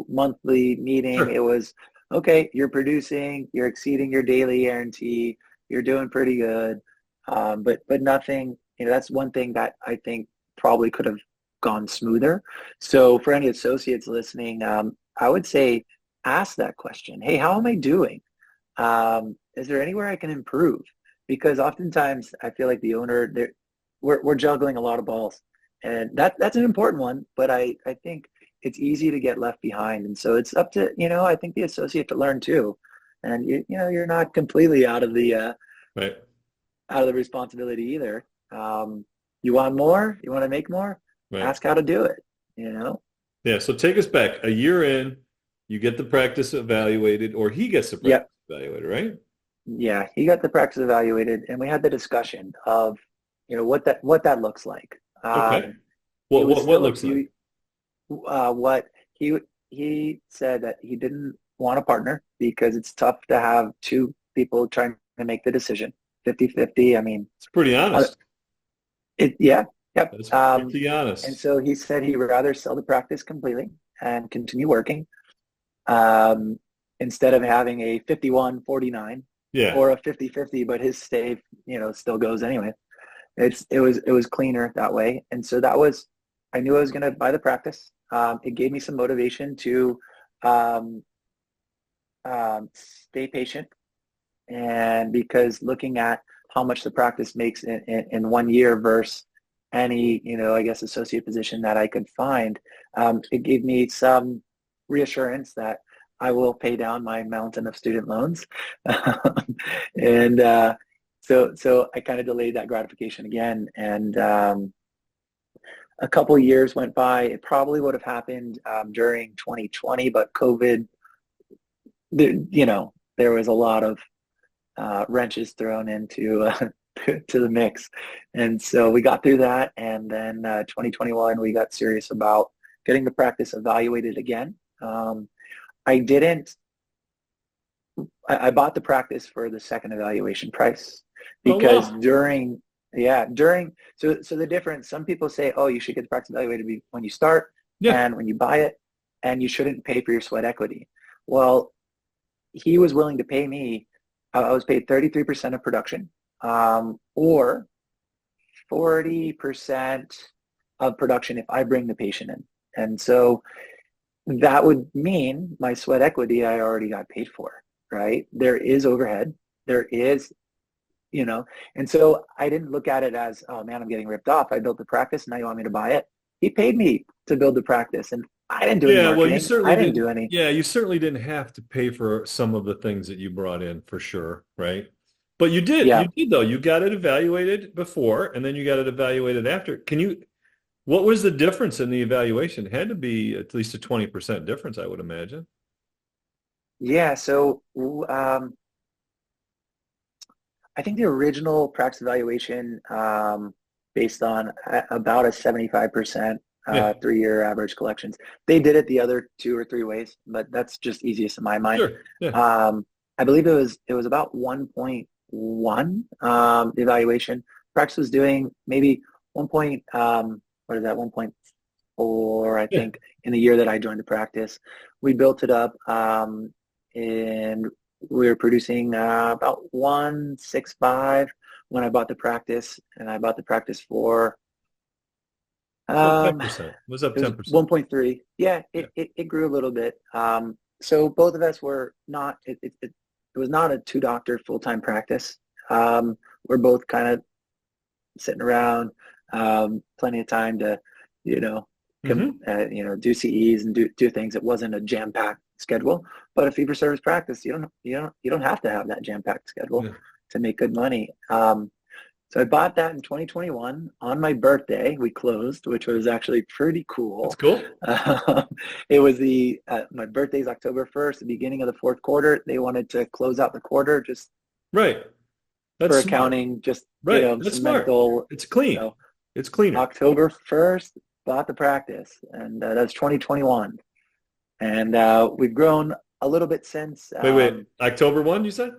S4: monthly meeting. Sure. It was, okay, you're producing, you're exceeding your daily guarantee, you're doing pretty good. But nothing, that's one thing that I think probably could have gone smoother. So for any associates listening, I would say, ask that question. Hey, how am I doing? Is there anywhere I can improve? Because oftentimes I feel like the owner, we're juggling a lot of balls, and that's an important one, but I think it's easy to get left behind. And so it's up to, I think the associate to learn too. And you're not completely out of the,
S2: right.
S4: out of the responsibility either. You want more? You want to make more? Right. Ask how to do it,
S2: Yeah. So take us back a year in, you get the practice evaluated, or he gets the practice evaluated, right?
S4: Yeah. He got the practice evaluated, and we had the discussion of, what that looks like.
S2: Okay. What looks like?
S4: What he said that he didn't want a partner because it's tough to have two people trying to make the decision 50-50. I mean,
S2: it's pretty honest.
S4: Yep.
S2: That's pretty honest.
S4: And so he said he would rather sell the practice completely and continue working instead of having a 51-49 or a 50-50, but his stay, still goes anyway. It was cleaner that way. And so I knew I was going to buy the practice. It gave me some motivation to stay patient. And because looking at how much the practice makes in 1 year versus any, I guess, associate position that I could find, it gave me some reassurance that I will pay down my mountain of student loans. And so I kind of delayed that gratification again. And a couple years went by. It probably would have happened during 2020, but COVID, there was a lot of wrenches thrown into to the mix. And so we got through that. And then 2021, we got serious about getting the practice evaluated again. I bought the practice for the second evaluation price because
S2: wow.
S4: So the difference, some people say, oh, you should get the practice evaluated when you start and when you buy it, and you shouldn't pay for your sweat equity. Well, he was willing to pay me, I was paid 33% of production, or 40% of production if I bring the patient in. And so that would mean my sweat equity I already got paid for, right? There is overhead. There is, and so I didn't look at it as, oh man, I'm getting ripped off. I built the practice. Now you want me to buy it? He paid me to build the practice, and I didn't do any marketing.
S2: Well, you certainly
S4: didn't do any.
S2: Yeah, you certainly didn't have to pay for some of the things that you brought in, for sure, right? But you did.
S4: Yeah.
S2: You did, though. You got it evaluated before, and then you got it evaluated after. What was the difference in the evaluation? It had to be at least a 20% difference, I would imagine.
S4: Yeah, so I think the original practice evaluation based on about a 75% 3-year average collections. They did it the other 2 or 3 ways, but that's just easiest in my mind.
S2: Sure. Yeah.
S4: I believe it was about 1.1 the evaluation. Practice was doing maybe 1.4, I think, in the year that I joined the practice. We built it up, and we were producing about 1.65 when I bought the practice, and I bought the practice for
S2: 10%. It was up 10%.
S4: 1.3. Yeah, it grew a little bit. So both of us were not. It was not a 2-doctor full-time practice. We're both kind of sitting around, plenty of time to, do CEs and do things. It wasn't a jam-packed schedule, but a fee-for-service practice, you don't have to have that jam-packed schedule to make good money. So I bought that in 2021 on my birthday. We closed, which was actually pretty cool.
S2: That's cool.
S4: It was my birthday's October 1st, the beginning of the 4th quarter. They wanted to close out the quarter just
S2: right. That's
S4: for
S2: smart.
S4: Accounting, just
S2: That's smart. It's clean. It's cleaner.
S4: October 1st, bought the practice, and that's 2021. And we've grown a little bit since.
S2: Wait. October 1, you said?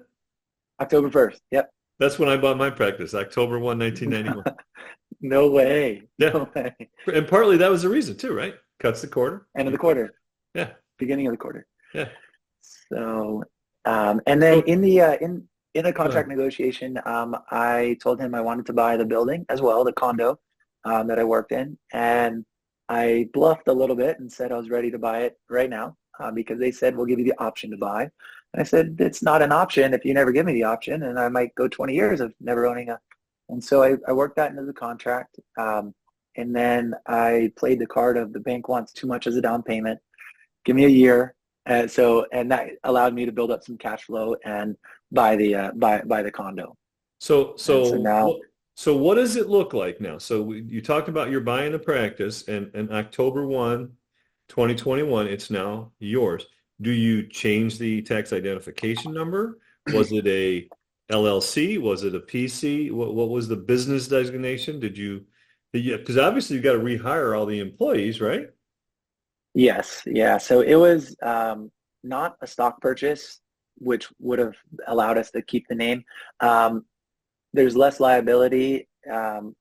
S4: October 1st. Yep.
S2: That's when I bought my practice, October 1, 1991.
S4: No way.
S2: Yeah.
S4: No way.
S2: And partly that was the reason too, right? Cuts the quarter.
S4: End of the quarter.
S2: Yeah.
S4: Beginning of the quarter.
S2: Yeah.
S4: So, and then in a contract negotiation, I told him I wanted to buy the building as well, the condo that I worked in. And I bluffed a little bit and said I was ready to buy it right now because they said, we'll give you the option to buy. And I said, it's not an option if you never give me the option, and I might go 20 years of never owning a. And so I worked that into the contract. And then I played the card of the bank wants too much as a down payment. Give me a year. And that allowed me to build up some cash flow and buy the condo.
S2: So
S4: now,
S2: so what does it look like now? So you talked about you're buying the practice, and October 1, 2021, it's now yours. Do you change the tax identification number? Was it a LLC? Was it a PC? What was the business designation? Because obviously you've got to rehire all the employees, right?
S4: Yes. Yeah. So it was not a stock purchase, which would have allowed us to keep the name. There's less liability,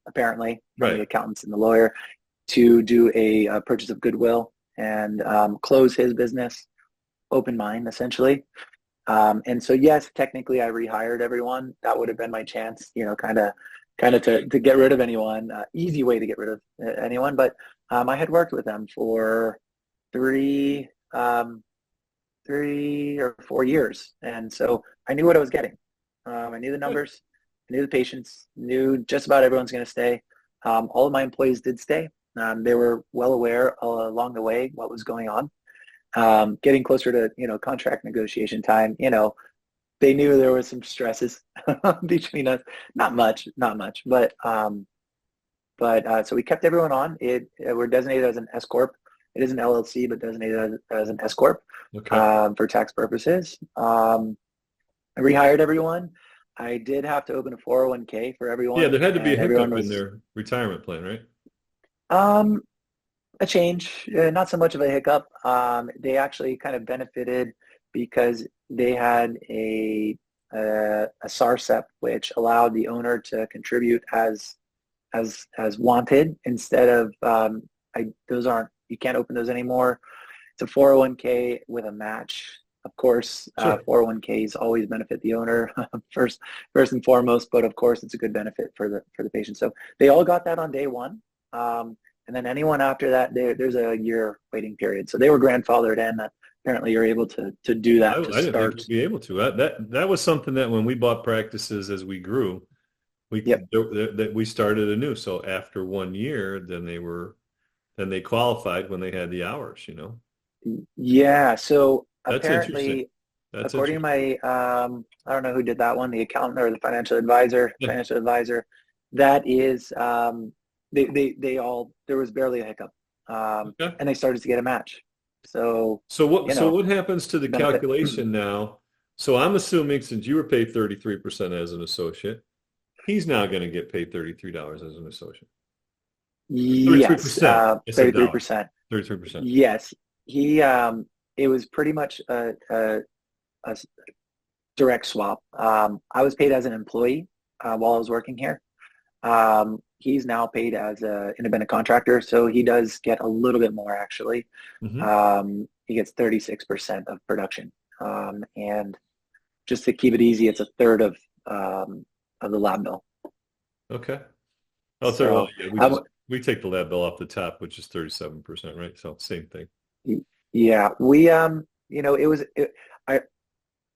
S4: apparently, from the accountants and the lawyer to do a purchase of goodwill and close his business. Open mind, essentially. And so, yes, technically I rehired everyone. That would have been my chance, kind of to get rid of anyone, easy way to get rid of anyone. But I had worked with them for 3 or 4 years. And so I knew what I was getting. I knew the numbers, I knew the patients, knew just about everyone's going to stay. All of my employees did stay. They were well aware along the way what was going on. getting closer to, contract negotiation time, they knew there was some stresses between us. Not much, but so we kept everyone on. We're designated as an S corp. It is an LLC, but designated as an S corp, for tax purposes. I rehired everyone. I did have to open a 401k for everyone.
S2: Yeah, there had to be a hiccup in their retirement plan, right?
S4: A change, not so much of a hiccup. They actually kind of benefited because they had a SARSEP, which allowed the owner to contribute as wanted instead of you can't open those anymore. It's a 401k with a match. Of course,
S2: Sure.
S4: 401ks always benefit the owner first and foremost, but of course it's a good benefit for the patient. So they all got that on day one. And then anyone after that, there's a year waiting period. So they were grandfathered in. Apparently you're able to do that
S2: I
S4: to
S2: didn't
S4: start.
S2: think you'd be able to. That was something that when we bought practices as we grew, that we started anew. So after 1 year, then they qualified when they had the hours,
S4: Yeah. So
S2: That's
S4: apparently,
S2: That's
S4: according to my, I don't know who did that one, the accountant or the financial advisor, that is, they all, there was barely a hiccup, and they started to get a match. So
S2: what happens to the
S4: benefit.
S2: Calculation now? So I'm assuming since you were paid 33% as an associate, he's now going to get paid $33 as an associate.
S4: Yes,
S2: 33%. 33%.
S4: Yes, he. It was pretty much a direct swap. I was paid as an employee while I was working here. He's now paid as an independent contractor, so he does get a little bit more actually.
S2: Mm-hmm.
S4: He gets 36% of production, and just to keep it easy, it's a third of the lab bill.
S2: Okay. Oh, so we take the lab bill off the top, which is 37%, right? So same thing.
S4: Yeah, we it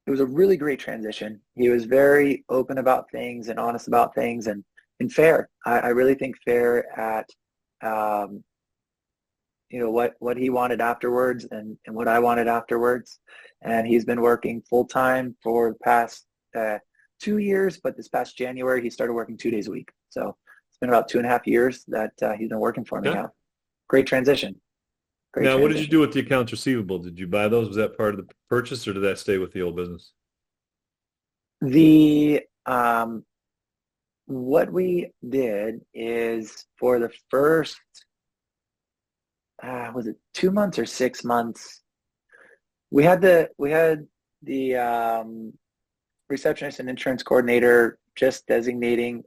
S4: was a really great transition. He was very open about things and honest about things and fair. I really think fair at what he wanted afterwards and what I wanted afterwards. And he's been working full time for the past 2 years, but this past January he started working 2 days a week. So it's been about 2.5 years that he's been working for me now. Great transition.
S2: What did you do with the accounts receivable? Did you buy those? Was that part of the purchase, or did that stay with the old business?
S4: What we did is for the first, was it 2 months or 6 months? We had the receptionist and insurance coordinator just designating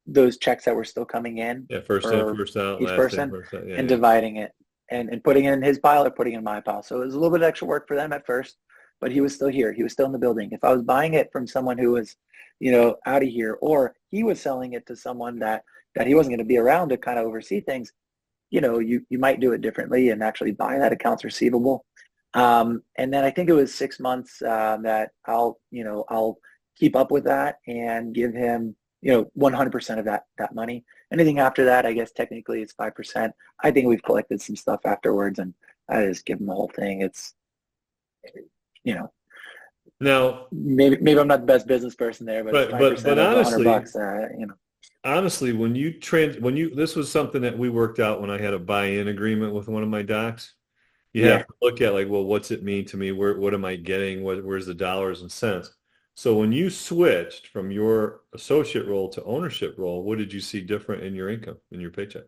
S4: those checks that were still coming in.
S2: Yeah, first in, first out,
S4: each
S2: last
S4: person,
S2: in, first out. Yeah,
S4: and dividing it and putting it in his pile or putting it in my pile. So it was a little bit of extra work for them at first, but he was still here. He was still in the building. If I was buying it from someone who was, out of here, or he was selling it to someone that he wasn't going to be around to kind of oversee things, you might do it differently and actually buy that accounts receivable. And then I think it was 6 months that I'll keep up with that and give him, 100% of that money. Anything after that, I guess technically it's 5%. I think we've collected some stuff afterwards, and I just give him the whole thing. It's,
S2: Now,
S4: maybe I'm not the best business person there, but 5% of
S2: honestly,
S4: $100,
S2: honestly, when you this was something that we worked out when I had a buy-in agreement with one of my docs. You have to look at what's it mean to me? What am I getting? Where's the dollars and cents? So when you switched from your associate role to ownership role, what did you see different in your income, in your paycheck?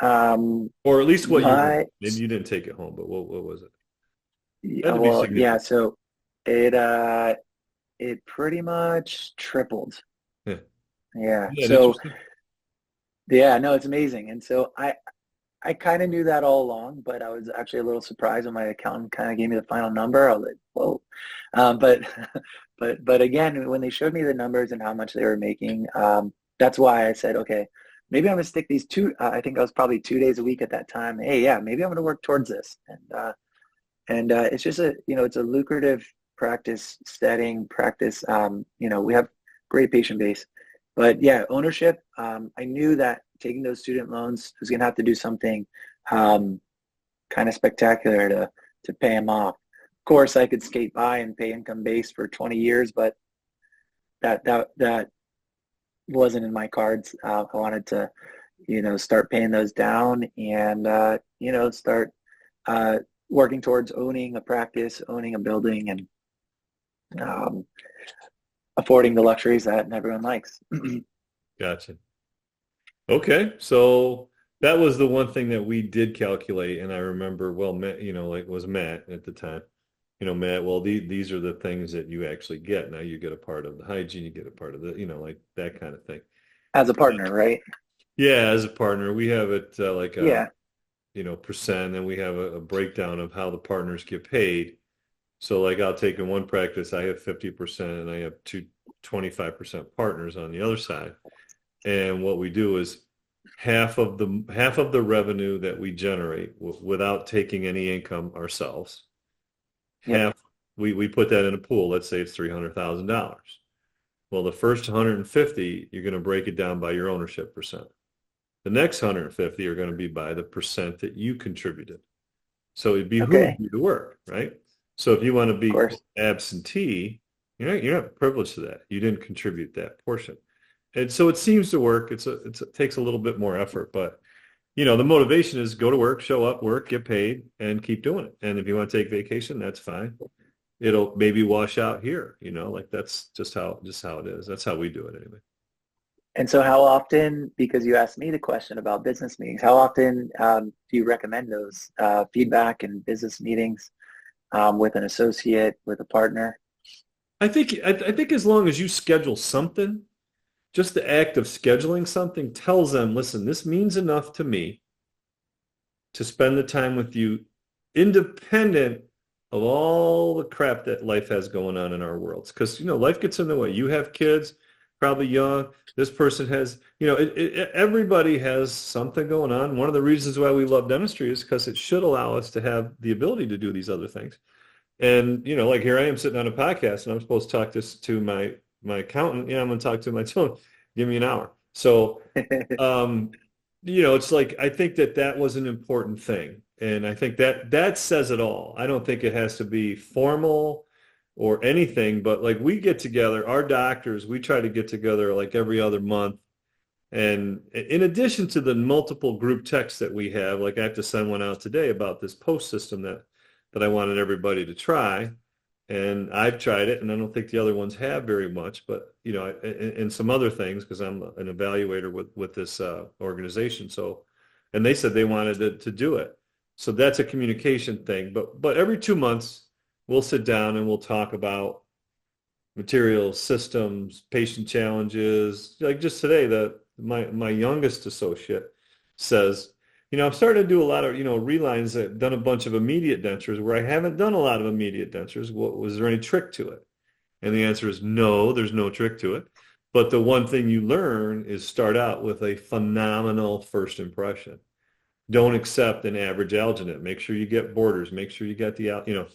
S2: Or at least what maybe you didn't take it home, but what was it?
S4: So it pretty much tripled. Yeah. So no, it's amazing. And so I kind of knew that all along, but I was actually a little surprised when my accountant kind of gave me the final number. I was like, whoa. But again, when they showed me the numbers and how much they were making, that's why I said, okay, maybe I'm going to stick these I think I was probably 2 days a week at that time. Hey, yeah, maybe I'm going to work towards this. And it's just it's a lucrative practice setting, we have great patient base. But yeah, ownership, I knew that taking those student loans was going to have to do something kind of spectacular to pay them off. Of course, I could skate by and pay income based for 20 years, but that wasn't in my cards. I wanted to, start paying those down and, start working towards owning a practice, owning a building, and affording the luxuries that everyone likes.
S2: Gotcha. Okay, so that was the one thing that we did calculate, and I remember, well, Matt, it was Matt at the time. Matt, well, these are the things that you actually get. Now you get a part of the hygiene, you get a part of the, like that kind of thing.
S4: As a partner, right?
S2: Yeah, as a partner, we have it like a,
S4: Yeah.
S2: percent, and we have a breakdown of how the partners get paid. So like I'll take in one practice, I have 50% and I have 25% partners on the other side. And what we do is half of the revenue that we generate without taking any income ourselves, half we put that in a pool. Let's say it's $300,000. Well, the first 150, you're going to break it down by your ownership percent. The next 150 are going to be by the percent that you contributed. So it behooves you to work, right? So if you want to be absentee, you're not privileged to that. You didn't contribute that portion. And so it seems to work. It takes a little bit more effort, but the motivation is go to work, show up, work, get paid, and keep doing it. And if you want to take vacation, that's fine. It'll maybe wash out here, like that's just how it is. That's how we do it anyway.
S4: And so how often, because you asked me the question about business meetings, how often do you recommend those feedback and business meetings with an associate, with a partner?
S2: I think as long as you schedule something, just the act of scheduling something tells them, listen, this means enough to me to spend the time with you independent of all the crap that life has going on in our worlds. Because, life gets in the way. You have kids, probably young. This person has, everybody has something going on. One of the reasons why we love dentistry is because it should allow us to have the ability to do these other things. And, like here I am sitting on a podcast and I'm supposed to talk this to my accountant. I'm going to talk to my phone. Give me an hour. So, it's like, I think that was an important thing. And I think that says it all. I don't think it has to be formal or anything, but like we get together, our doctors, we try to get together like every other month. And in addition to the multiple group texts that we have, like I have to send one out today about this post system that I wanted everybody to try. And I've tried it, and I don't think the other ones have very much, but, and some other things, because I'm an evaluator with this organization. So, and they said they wanted to do it. So that's a communication thing. But every 2 months, we'll sit down and we'll talk about materials, systems, patient challenges. Like just today, my youngest associate says, I'm starting to do a lot of, relines. I've done a bunch of immediate dentures where I haven't done a lot of immediate dentures. Was there any trick to it? And the answer is no, there's no trick to it. But the one thing you learn is start out with a phenomenal first impression. Don't accept an average alginate. Make sure you get borders. Make sure you get the,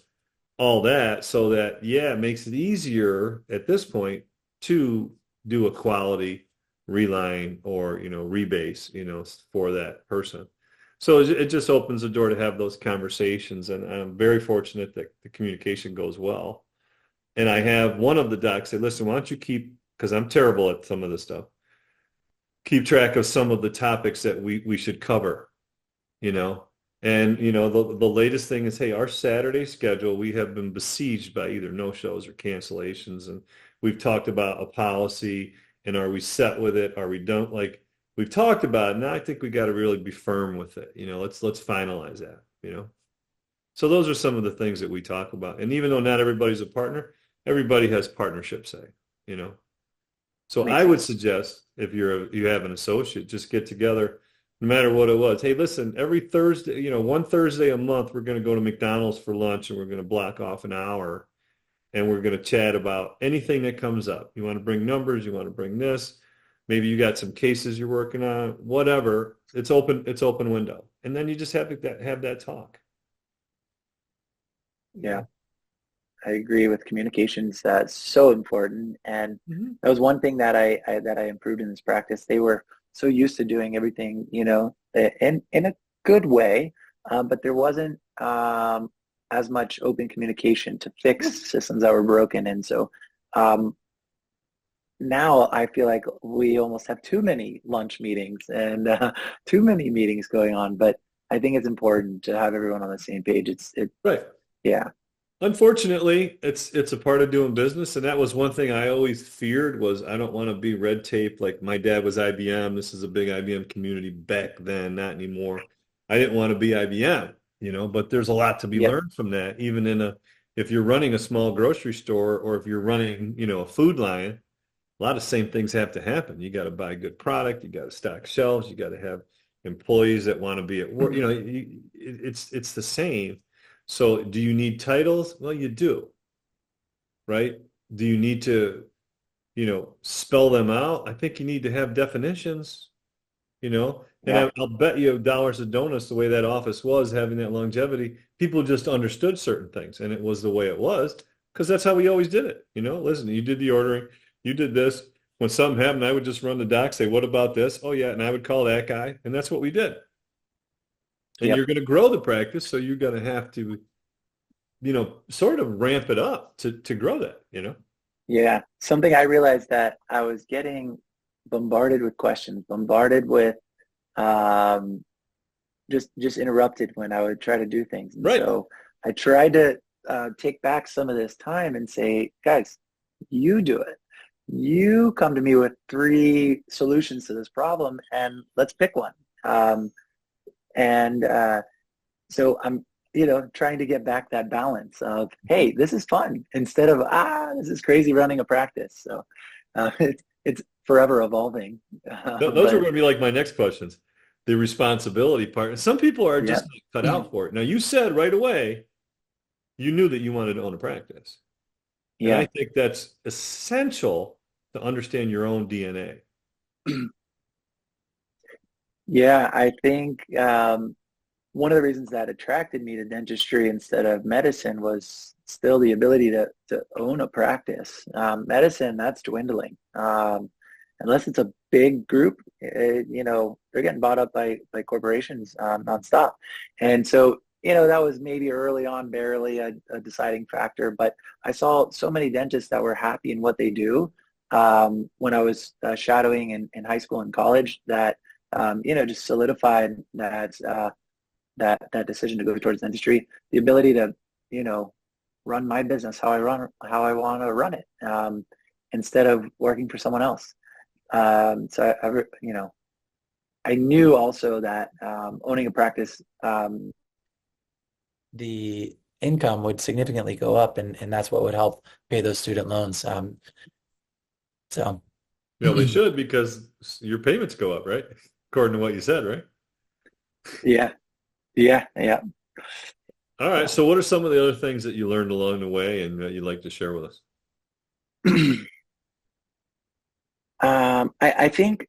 S2: all that, so that, it makes it easier at this point to do a quality reline or, rebase, for that person. So it just opens the door to have those conversations. And I'm very fortunate that the communication goes well. And I have one of the docs say, listen, why don't you keep, because I'm terrible at some of this stuff, keep track of some of the topics that we should cover, And, the latest thing is, hey, our Saturday schedule, we have been besieged by either no-shows or cancellations. And we've talked about a policy, and are we set with it? Are we don't? Like, we've talked about it. Now I think we got to really be firm with it. Let's finalize that, So those are some of the things that we talk about. And even though not everybody's a partner, everybody has partnership say, So I would suggest if you have an associate, just get together. No matter what it was. Hey, listen, every Thursday, one Thursday a month, we're going to go to McDonald's for lunch and we're going to block off an hour and we're going to chat about anything that comes up. You want to bring numbers, you want to bring this. Maybe you got some cases you're working on, whatever. It's open window. And then you just have that talk.
S4: Yeah. I agree with communications. That's so important. And that was one thing that I improved in this practice. They were so used to doing everything, in a good way, but there wasn't as much open communication to fix systems that were broken. And so now I feel like we almost have too many lunch meetings and too many meetings going on. But I think it's important to have everyone on the same page.
S2: Right.
S4: Yeah.
S2: Unfortunately, it's a part of doing business, and that was one thing I always feared was I don't want to be red tape. Like my dad was IBM. This is a big IBM community back then, not anymore. I didn't want to be IBM, but there's a lot to be learned from that. Even if you're running a small grocery store or if you're running, a food line, a lot of same things have to happen. You got to buy good product. You got to stock shelves. You got to have employees that want to be at work. It's the same. So do you need titles? Well, you do, right? Do you need to, spell them out? I think you need to have definitions, and I'll bet you dollars to donuts the way that office was, having that longevity, people just understood certain things, and it was the way it was because that's how we always did it. Listen, you did the ordering, you did this. When something happened, I would just run the doc, say, what about this? Oh, yeah, and I would call that guy, and that's what we did. And you're going to grow the practice, so you're going to have to, sort of ramp it up to grow that,
S4: Yeah. Something I realized that I was getting bombarded with questions, bombarded with just interrupted when I would try to do things. And so I tried to take back some of this time and say, guys, you do it. You come to me with 3 solutions to this problem and let's pick one. So I'm, trying to get back that balance of, hey, this is fun instead of, this is crazy running a practice. So it's forever evolving.
S2: Those are going to be like my next questions, the responsibility part. And some people are just cut out for it. Now, you said right away, you knew that you wanted to own a practice. And I think that's essential to understand your own DNA.
S4: Yeah, I think one of the reasons that attracted me to dentistry instead of medicine was still the ability to own a practice. Medicine, that's dwindling. Unless it's a big group, they're getting bought up by corporations nonstop. And so, that was maybe early on barely a deciding factor, but I saw so many dentists that were happy in what they do when I was shadowing in high school and college that, just solidified that decision to go towards dentistry, the ability to, run my business how I want to run it instead of working for someone else. So I knew also that owning a practice,
S7: the income would significantly go up, and that's what would help pay those student loans.
S2: They should, because your payments go up, right? According to what you said, right?
S4: Yeah.
S2: All right. So what are some of the other things that you learned along the way and that you'd like to share with us?
S4: I think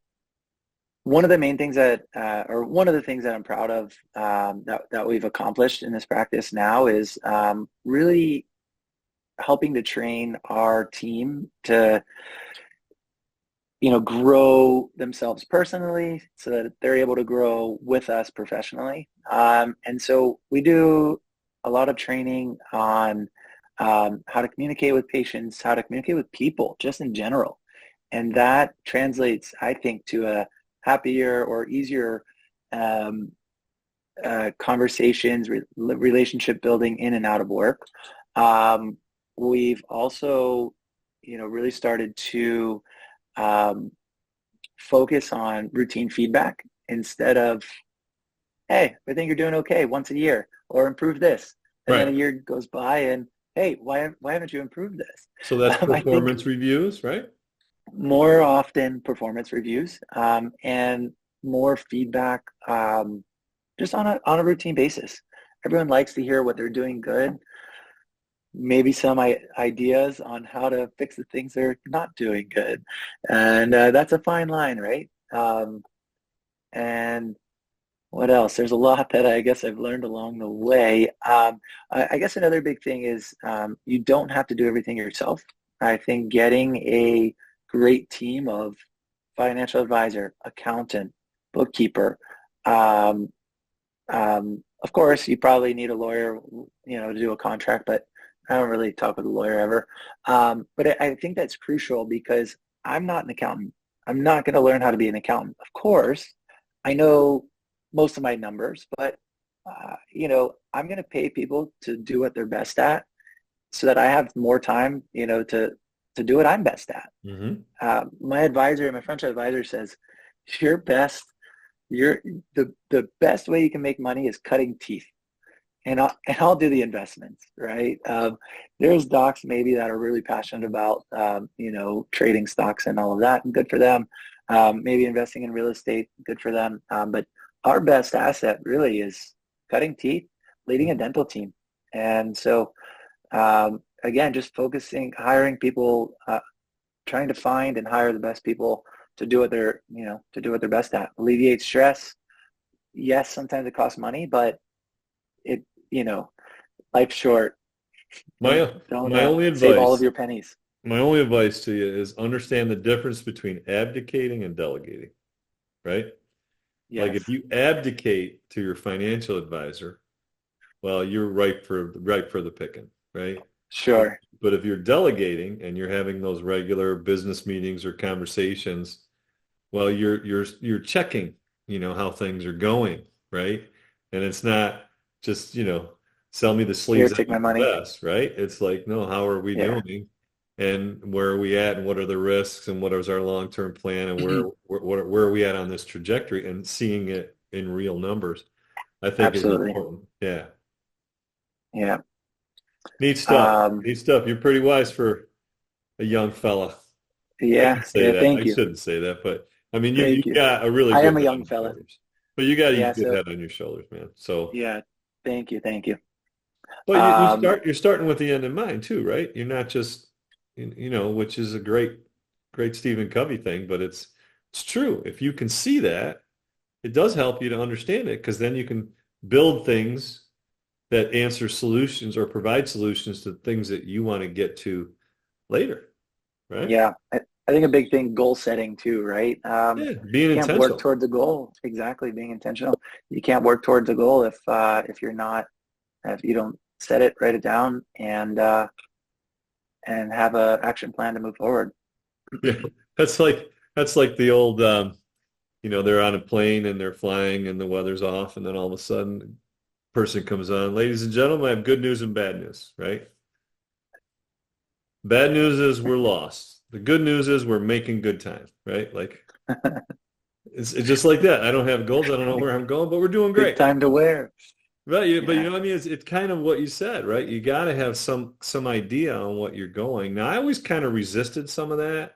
S4: one of the main things one of the things that I'm proud of that we've accomplished in this practice now is really helping to train our team to, grow themselves personally so that they're able to grow with us professionally. And so we do a lot of training on how to communicate with patients, how to communicate with people just in general. And that translates, I think, to a happier or easier conversations, relationship building in and out of work. We've also, really started to focus on routine feedback instead of, hey, I think you're doing okay once a year, or improve this. And then a year goes by and, hey, why haven't you improved this?
S2: So that's performance reviews, right?
S4: More often performance reviews and more feedback just on a routine basis. Everyone likes to hear what they're doing good. Maybe some ideas on how to fix the things they're not doing good. And that's a fine line, right? And what else? There's a lot that I guess I've learned along the way. I guess another big thing is you don't have to do everything yourself. I think getting a great team of financial advisor, accountant, bookkeeper, Of course, you probably need a lawyer, to do a contract, but I don't really talk with a lawyer ever. But I think that's crucial because I'm not an accountant. I'm not going to learn how to be an accountant. Of course, I know most of my numbers, but I'm going to pay people to do what they're best at so that I have more time, to do what I'm best at. My French advisor says, your best, the best way you can make money is cutting teeth. And I'll do the investments, right? There's docs maybe that are really passionate about, trading stocks and all of that, and good for them. Maybe investing in real estate, good for them. But our best asset really is cutting teeth, leading a dental team. And so, again, just hiring people, trying to find and hire the best people to do what they're best at. Alleviate stress. Yes, sometimes it costs money, but life's short.
S2: My only advice,
S4: save all of your pennies.
S2: My only advice to you is understand the difference between abdicating and delegating, right?
S4: Yes.
S2: Like if you abdicate to your financial advisor, well, you're ripe for the picking, right?
S4: Sure.
S2: But if you're delegating and you're having those regular business meetings or conversations, well, you're checking, how things are going, right? And it's not just, sell me the sleeves.
S4: Here, take my money.
S2: Best, right? It's like, no, how are we doing? And where are we at? And what are the risks? And what is our long-term plan? And where are we at on this trajectory? And seeing it in real numbers, I think
S4: Absolutely.
S2: is important. Yeah.
S4: Yeah.
S2: Neat stuff. Neat stuff. You're pretty wise for a young fella.
S4: Yeah. Thank you.
S2: I shouldn't say that, but I mean, you got a really.
S4: I
S2: good
S4: am a young fella.
S2: But you got a good head on your shoulders, man. So
S4: yeah. Thank you.
S2: But you're starting with the end in mind too, right? You're not just, which is a great Stephen Covey thing, but it's true. If you can see that, it does help you to understand it, because then you can build things that answer solutions or provide solutions to things that you want to get to later, right?
S4: Yeah. I think a big thing, goal setting too, right?
S2: Being
S4: you
S2: intentional.
S4: Can't work towards a goal. Exactly, being intentional. You can't work towards a goal if you don't set it, write it down, and have an action plan to move forward.
S2: Yeah, that's like the old, they're on a plane and they're flying and the weather's off, and then all of a sudden, a person comes on. Ladies and gentlemen, I have good news and bad news, right? Bad news is we're lost. The good news is we're making good time, right? Like, it's just like that. I don't have goals. I don't know where I'm going, but we're doing great.
S4: Good time to wear.
S2: Right, but you know what I mean? It's kind of what you said, right? You got to have some idea on what you're going. Now, I always kind of resisted some of that.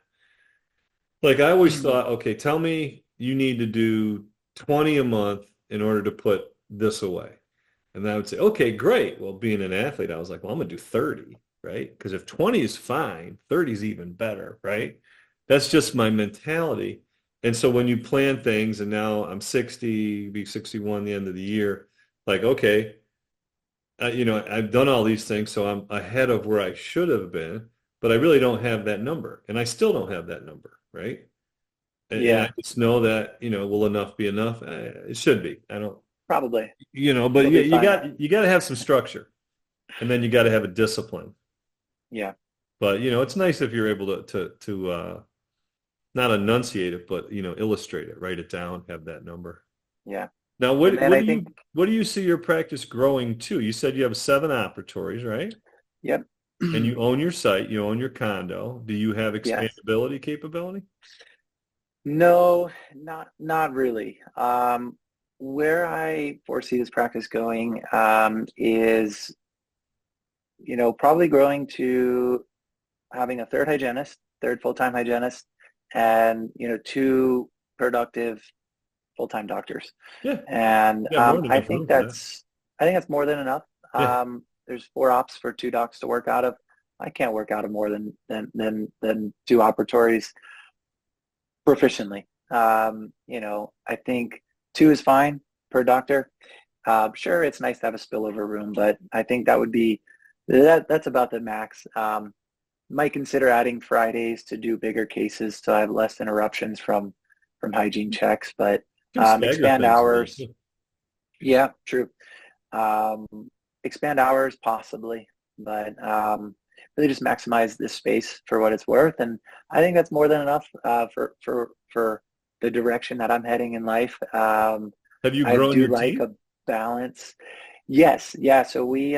S2: Like, I always thought, okay, tell me you need to do 20 a month in order to put this away. And I would say, okay, great. Well, being an athlete, I was like, well, I'm going to do 30. Right? Because if 20 is fine, 30 is even better, right? That's just my mentality. And so when you plan things, and now I'm 60, be 61 the end of the year, like, okay, I've done all these things, so I'm ahead of where I should have been, but I really don't have that number. And I still don't have that number, right? And I just know that, will enough be enough? It should be. I don't.
S4: Probably.
S2: But you got to have some structure. And then you got to have a discipline.
S4: Yeah.
S2: But, it's nice if you're able to not enunciate it, but, illustrate it, write it down, have that number.
S4: Yeah.
S2: Now, what do you see your practice growing to? You said you have 7 operatories, right?
S4: Yep.
S2: And you own your site, you own your condo. Do you have expandability capability?
S4: No, not really. Where I foresee this practice going is probably growing to having a third full-time hygienist, and 2 productive full-time doctors.
S2: Yeah.
S4: And I think that's more than enough.
S2: Yeah.
S4: There's 4 ops for 2 docs to work out of. I can't work out of more than 2 operatories proficiently. I think 2 is fine per doctor. Sure, it's nice to have a spillover room, but I think that would be that's about the max. Might consider adding Fridays to do bigger cases so I have less interruptions from hygiene checks, but expand hours. Yeah, true. Expand hours possibly, but really just maximize this space for what it's worth. And I think that's more than enough for the direction that I'm heading in life.
S2: Have you
S4: I
S2: grown
S4: do
S2: your
S4: like
S2: team?
S4: a balance. Yes, yeah. So we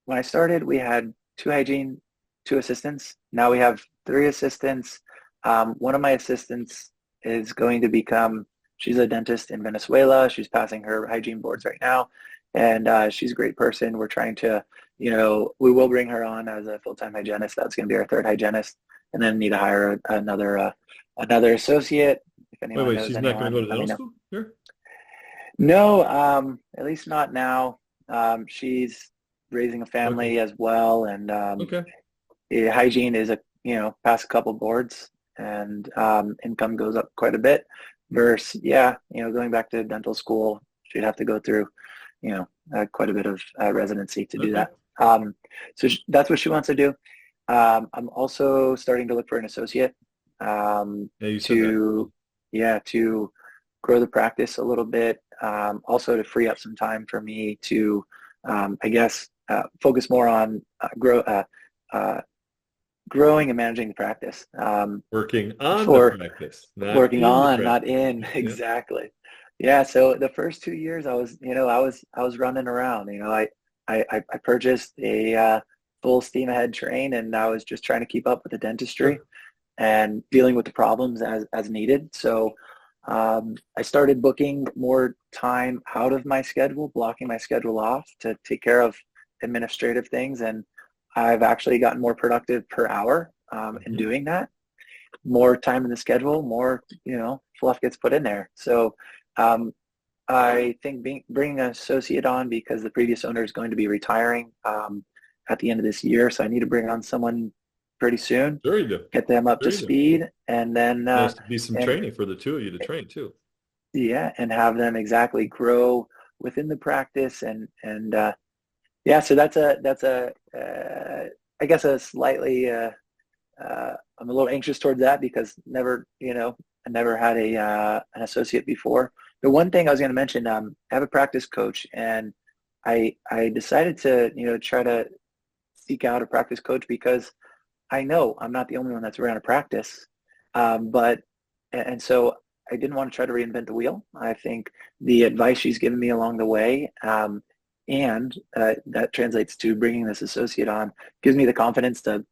S4: when I started, we had 2 hygiene, 2 assistants. Now we have 3 assistants. One of my assistants is going to become, she's a dentist in Venezuela. She's passing her hygiene boards right now. And she's a great person. We're trying to, we will bring her on as a full-time hygienist. That's going to be our 3rd hygienist. And then need to hire another associate. If anyone
S2: Wait,
S4: knows
S2: she's not going to
S4: anyone,
S2: go to
S4: let me
S2: dental
S4: know.
S2: school here?
S4: No, at least not now. She's raising a family as well, and
S2: Okay.
S4: hygiene is pass a couple boards, and income goes up quite a bit. Versus, going back to dental school, she'd have to go through, quite a bit of residency to do that. So that's what she wants to do. I'm also starting to look for an associate
S2: Yeah, you said that.
S4: to grow the practice a little bit. Also to free up some time for me to, focus more on growing and managing the practice.
S2: Working on the practice, not in the
S4: Not
S2: practice.
S4: in.
S2: Yeah.
S4: Exactly. Yeah. So the first 2 years I was running around. I purchased a full steam ahead train, and I was just trying to keep up with the dentistry and dealing with the problems as needed. So I started booking more time out of my schedule, blocking my schedule off to take care of administrative things. And I've actually gotten more productive per hour in doing that. More time in the schedule, more, fluff gets put in there. So I think bringing an associate on, because the previous owner is going to be retiring at the end of this year. So I need to bring on someone pretty soon,
S2: Sure you do.
S4: get them up
S2: Sure
S4: to
S2: you do.
S4: speed, and then
S2: There has to be some training for the two of you to train too.
S4: yeah, and have them exactly grow within the practice, and so that's I guess a slightly I'm a little anxious towards that, because I never had an associate before. The one thing I was going to mention, I have a practice coach, and I decided to try to seek out a practice coach, because I know I'm not the only one that's around a practice, and so I didn't want to try to reinvent the wheel. I think the advice she's given me along the way, and that translates to bringing this associate on, gives me the confidence to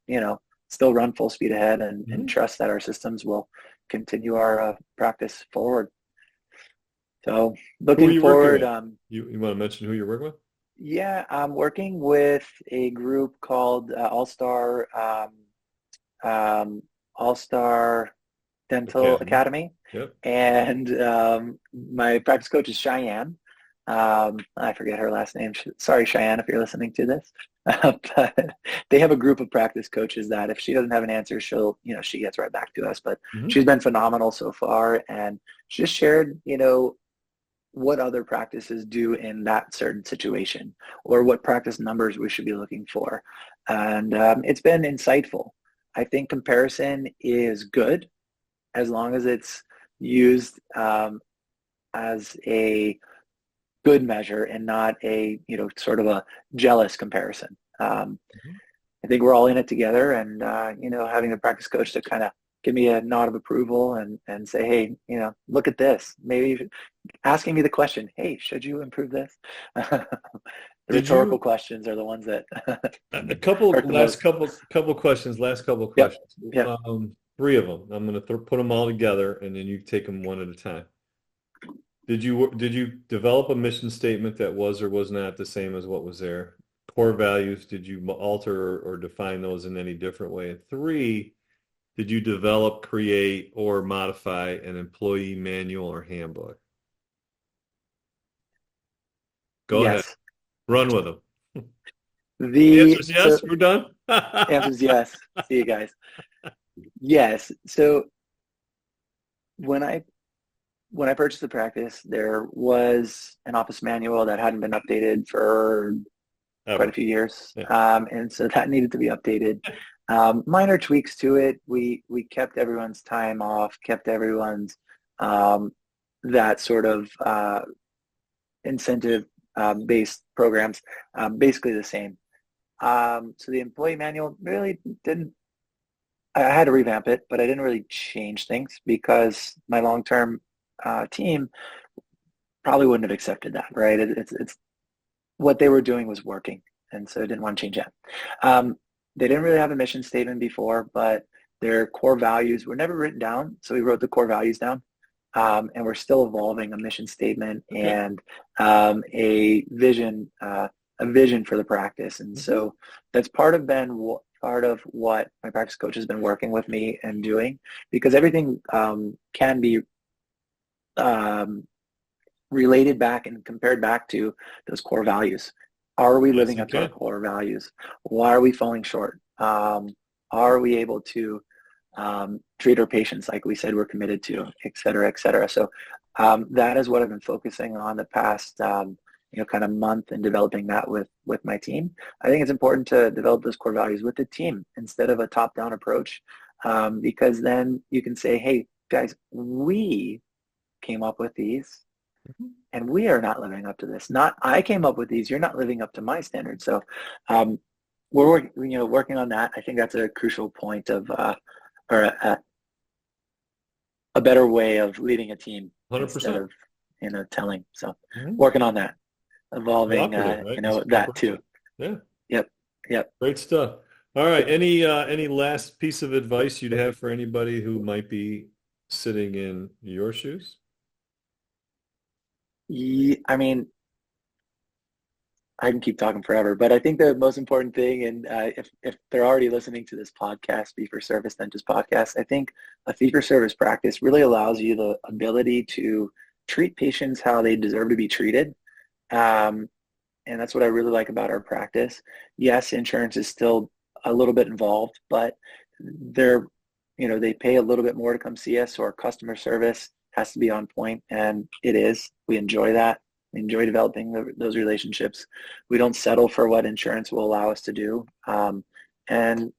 S4: still run full speed ahead and trust that our systems will continue our practice forward. So looking forward.
S2: You want to mention who you're working with?
S4: Yeah, I'm working with a group called All-Star Dental Academy.
S2: Yep.
S4: And my practice coach is Cheyenne. I forget her last name. Sorry, Cheyenne, if you're listening to this. But they have a group of practice coaches that if she doesn't have an answer, she gets right back to us. But she's been phenomenal so far, and she just shared, what other practices do in that certain situation, or what practice numbers we should be looking for. And it's been insightful. I think comparison is good as long as it's used as a good measure and not a, sort of a jealous comparison. I think we're all in it together, and, having a practice coach to kind of give me a nod of approval and say, hey, look at this. Maybe asking me the question, hey, should you improve this? The rhetorical questions are the ones that
S2: last couple questions.
S4: Yep.
S2: 3 of them. I'm going to put them all together, and then you take them one at a time. Did you develop a mission statement that was or was not the same as what was there? Core values, did you alter or define those in any different way? And 3, did you develop, create, or modify an employee manual or handbook? Go ahead. Run with them. The answer is yes. We're done.
S4: Answer is yes. See you guys. Yes. So when I purchased the practice, there was an office manual that hadn't been updated for quite a few years. Yeah. And so that needed to be updated. Minor tweaks to it. We kept everyone's time off, kept everyone's that sort of incentive based programs, basically the same. So the employee manual really didn't, I had to revamp it, but I didn't really change things because my long-term team probably wouldn't have accepted that, right? It's what they were doing was working, and so I didn't want to change that. They didn't really have a mission statement before, but their core values were never written down, so we wrote the core values down. And we're still evolving a mission statement and a vision for the practice. And so that's part of what my practice coach has been working with me and doing, because everything can be related back and compared back to those core values. Are we living up to our core values? Why are we falling short? Are we able to treat our patients like we said we're committed to, et cetera, et cetera. So that is what I've been focusing on the past, kind of month, and developing that with my team. I think it's important to develop those core values with the team instead of a top-down approach, because then you can say, hey, guys, we came up with these, and we are not living up to this. Not I came up with these, you're not living up to my standards. So we're working on that. I think that's a crucial point of or a better way of leading a team
S2: 100%.
S4: Instead of telling. So working on that, evolving right? That too.
S2: Yeah.
S4: Yep.
S2: Great stuff. All right. Any last piece of advice you'd have for anybody who might be sitting in your shoes?
S4: I mean, I can keep talking forever, but I think the most important thing, and if they're already listening to this podcast, fee-for-service dentist podcast, I think a fee-for-service practice really allows you the ability to treat patients how they deserve to be treated. And that's what I really like about our practice. Yes, insurance is still a little bit involved, but they pay a little bit more to come see us, so our customer service has to be on point, and it is. We enjoy that. We enjoy developing those relationships. We don't settle for what insurance will allow us to do. And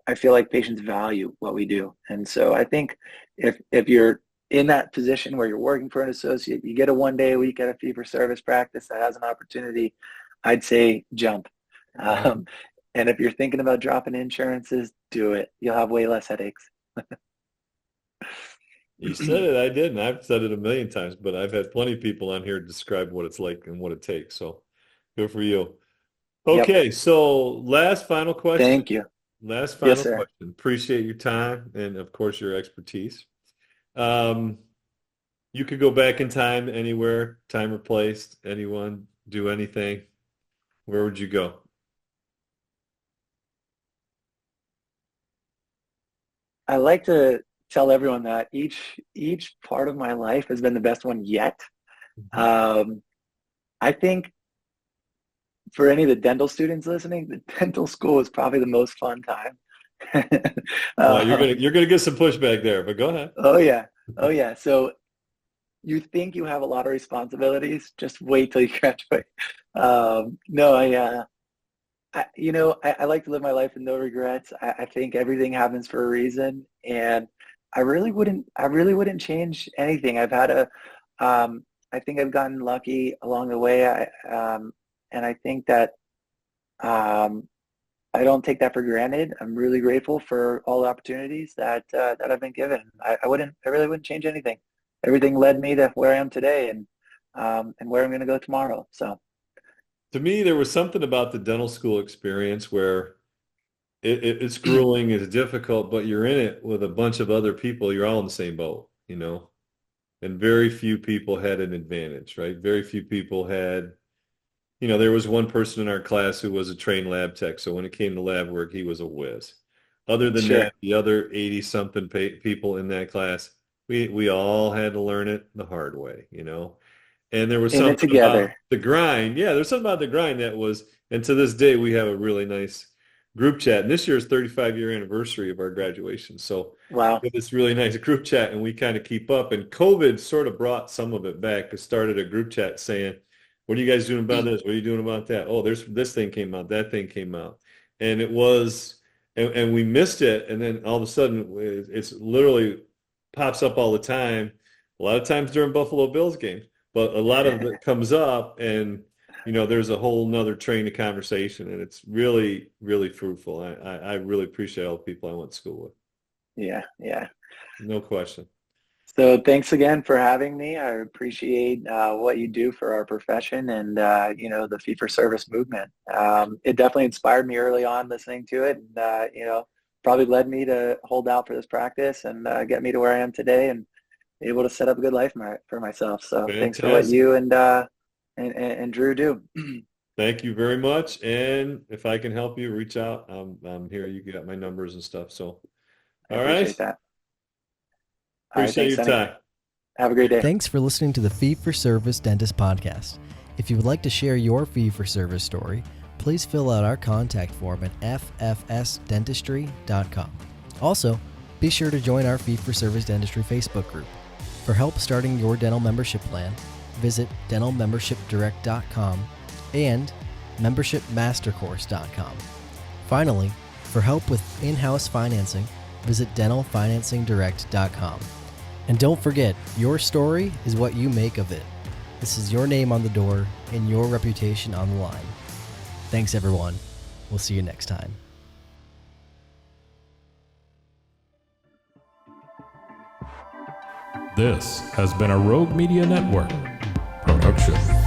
S4: I feel like patients value what we do. And so I think if you're in that position where you're working for an associate, you get a 1 day a week at a fee-for-service practice that has an opportunity, I'd say jump. And if you're thinking about dropping insurances, do it. You'll have way less headaches.
S2: You said it, I didn't. I've said it a million times, but I've had plenty of people on here describe what it's like and what it takes. So good for you. Okay, So last final question.
S4: Thank you.
S2: Last final question. Appreciate your time and, of course, your expertise. You could go back in time anywhere, time or place, anyone, do anything. Where would you go?
S4: I like to tell everyone that each part of my life has been the best one yet. I think for any of the dental students listening, the dental school is probably the most fun time.
S2: You're gonna get some pushback there, but go ahead.
S4: Oh yeah. So you think you have a lot of responsibilities? Just wait till you graduate. I like to live my life with no regrets. I think everything happens for a reason, and I really wouldn't change anything. I think I've gotten lucky along the way. And I think that I don't take that for granted. I'm really grateful for all the opportunities that I've been given. I really wouldn't change anything. Everything led me to where I am today, and where I'm going to go tomorrow. So,
S2: to me, there was something about the dental school experience where it's grueling, it's difficult, but you're in it with a bunch of other people. You're all in the same boat, and very few people had an advantage, right? Very few people had, there was one person in our class who was a trained lab tech. So when it came to lab work, he was a whiz. Other than that, the other 80-something people in that class, we all had to learn it the hard way, And there was something about the grind. Yeah, there's something about the grind that was, and to this day, we have a really nice group chat. And this year is 35-year anniversary of our graduation. So
S4: wow,
S2: we have this really nice group chat, and we kind of keep up. And COVID sort of brought some of it back. It started a group chat saying, what are you guys doing about this? What are you doing about that? Oh, this thing came out, that thing came out. And it was, and we missed it. And then all of a sudden, it's literally pops up all the time. A lot of times during Buffalo Bills games, but a lot of it comes up, and there's a whole nother train of conversation, and it's really, really fruitful. I really appreciate all the people I went to school with.
S4: Yeah.
S2: No question.
S4: So thanks again for having me. I appreciate what you do for our profession and, the fee-for-service movement. It definitely inspired me early on listening to it, and, probably led me to hold out for this practice and get me to where I am today and able to set up a good life for myself. So
S2: Fantastic.
S4: Thanks for what you and Drew do.
S2: Thank you very much. And if I can help you, reach out. I'm here. You got my numbers and stuff. So,
S4: I appreciate that.
S2: Appreciate your time.
S4: Have a great day.
S3: Thanks for listening to the Fee for Service Dentist Podcast. If you would like to share your fee for service story, please fill out our contact form at ffsdentistry.com. Also, be sure to join our Fee for Service Dentistry Facebook group. For help starting your dental membership plan, visit dentalmembershipdirect.com and membershipmastercourse.com. Finally, for help with in-house financing, visit dentalfinancingdirect.com. And don't forget, your story is what you make of it. This is your name on the door and your reputation on the line. Thanks, everyone. We'll see you next time.
S1: This has been a Rogue Media Network production.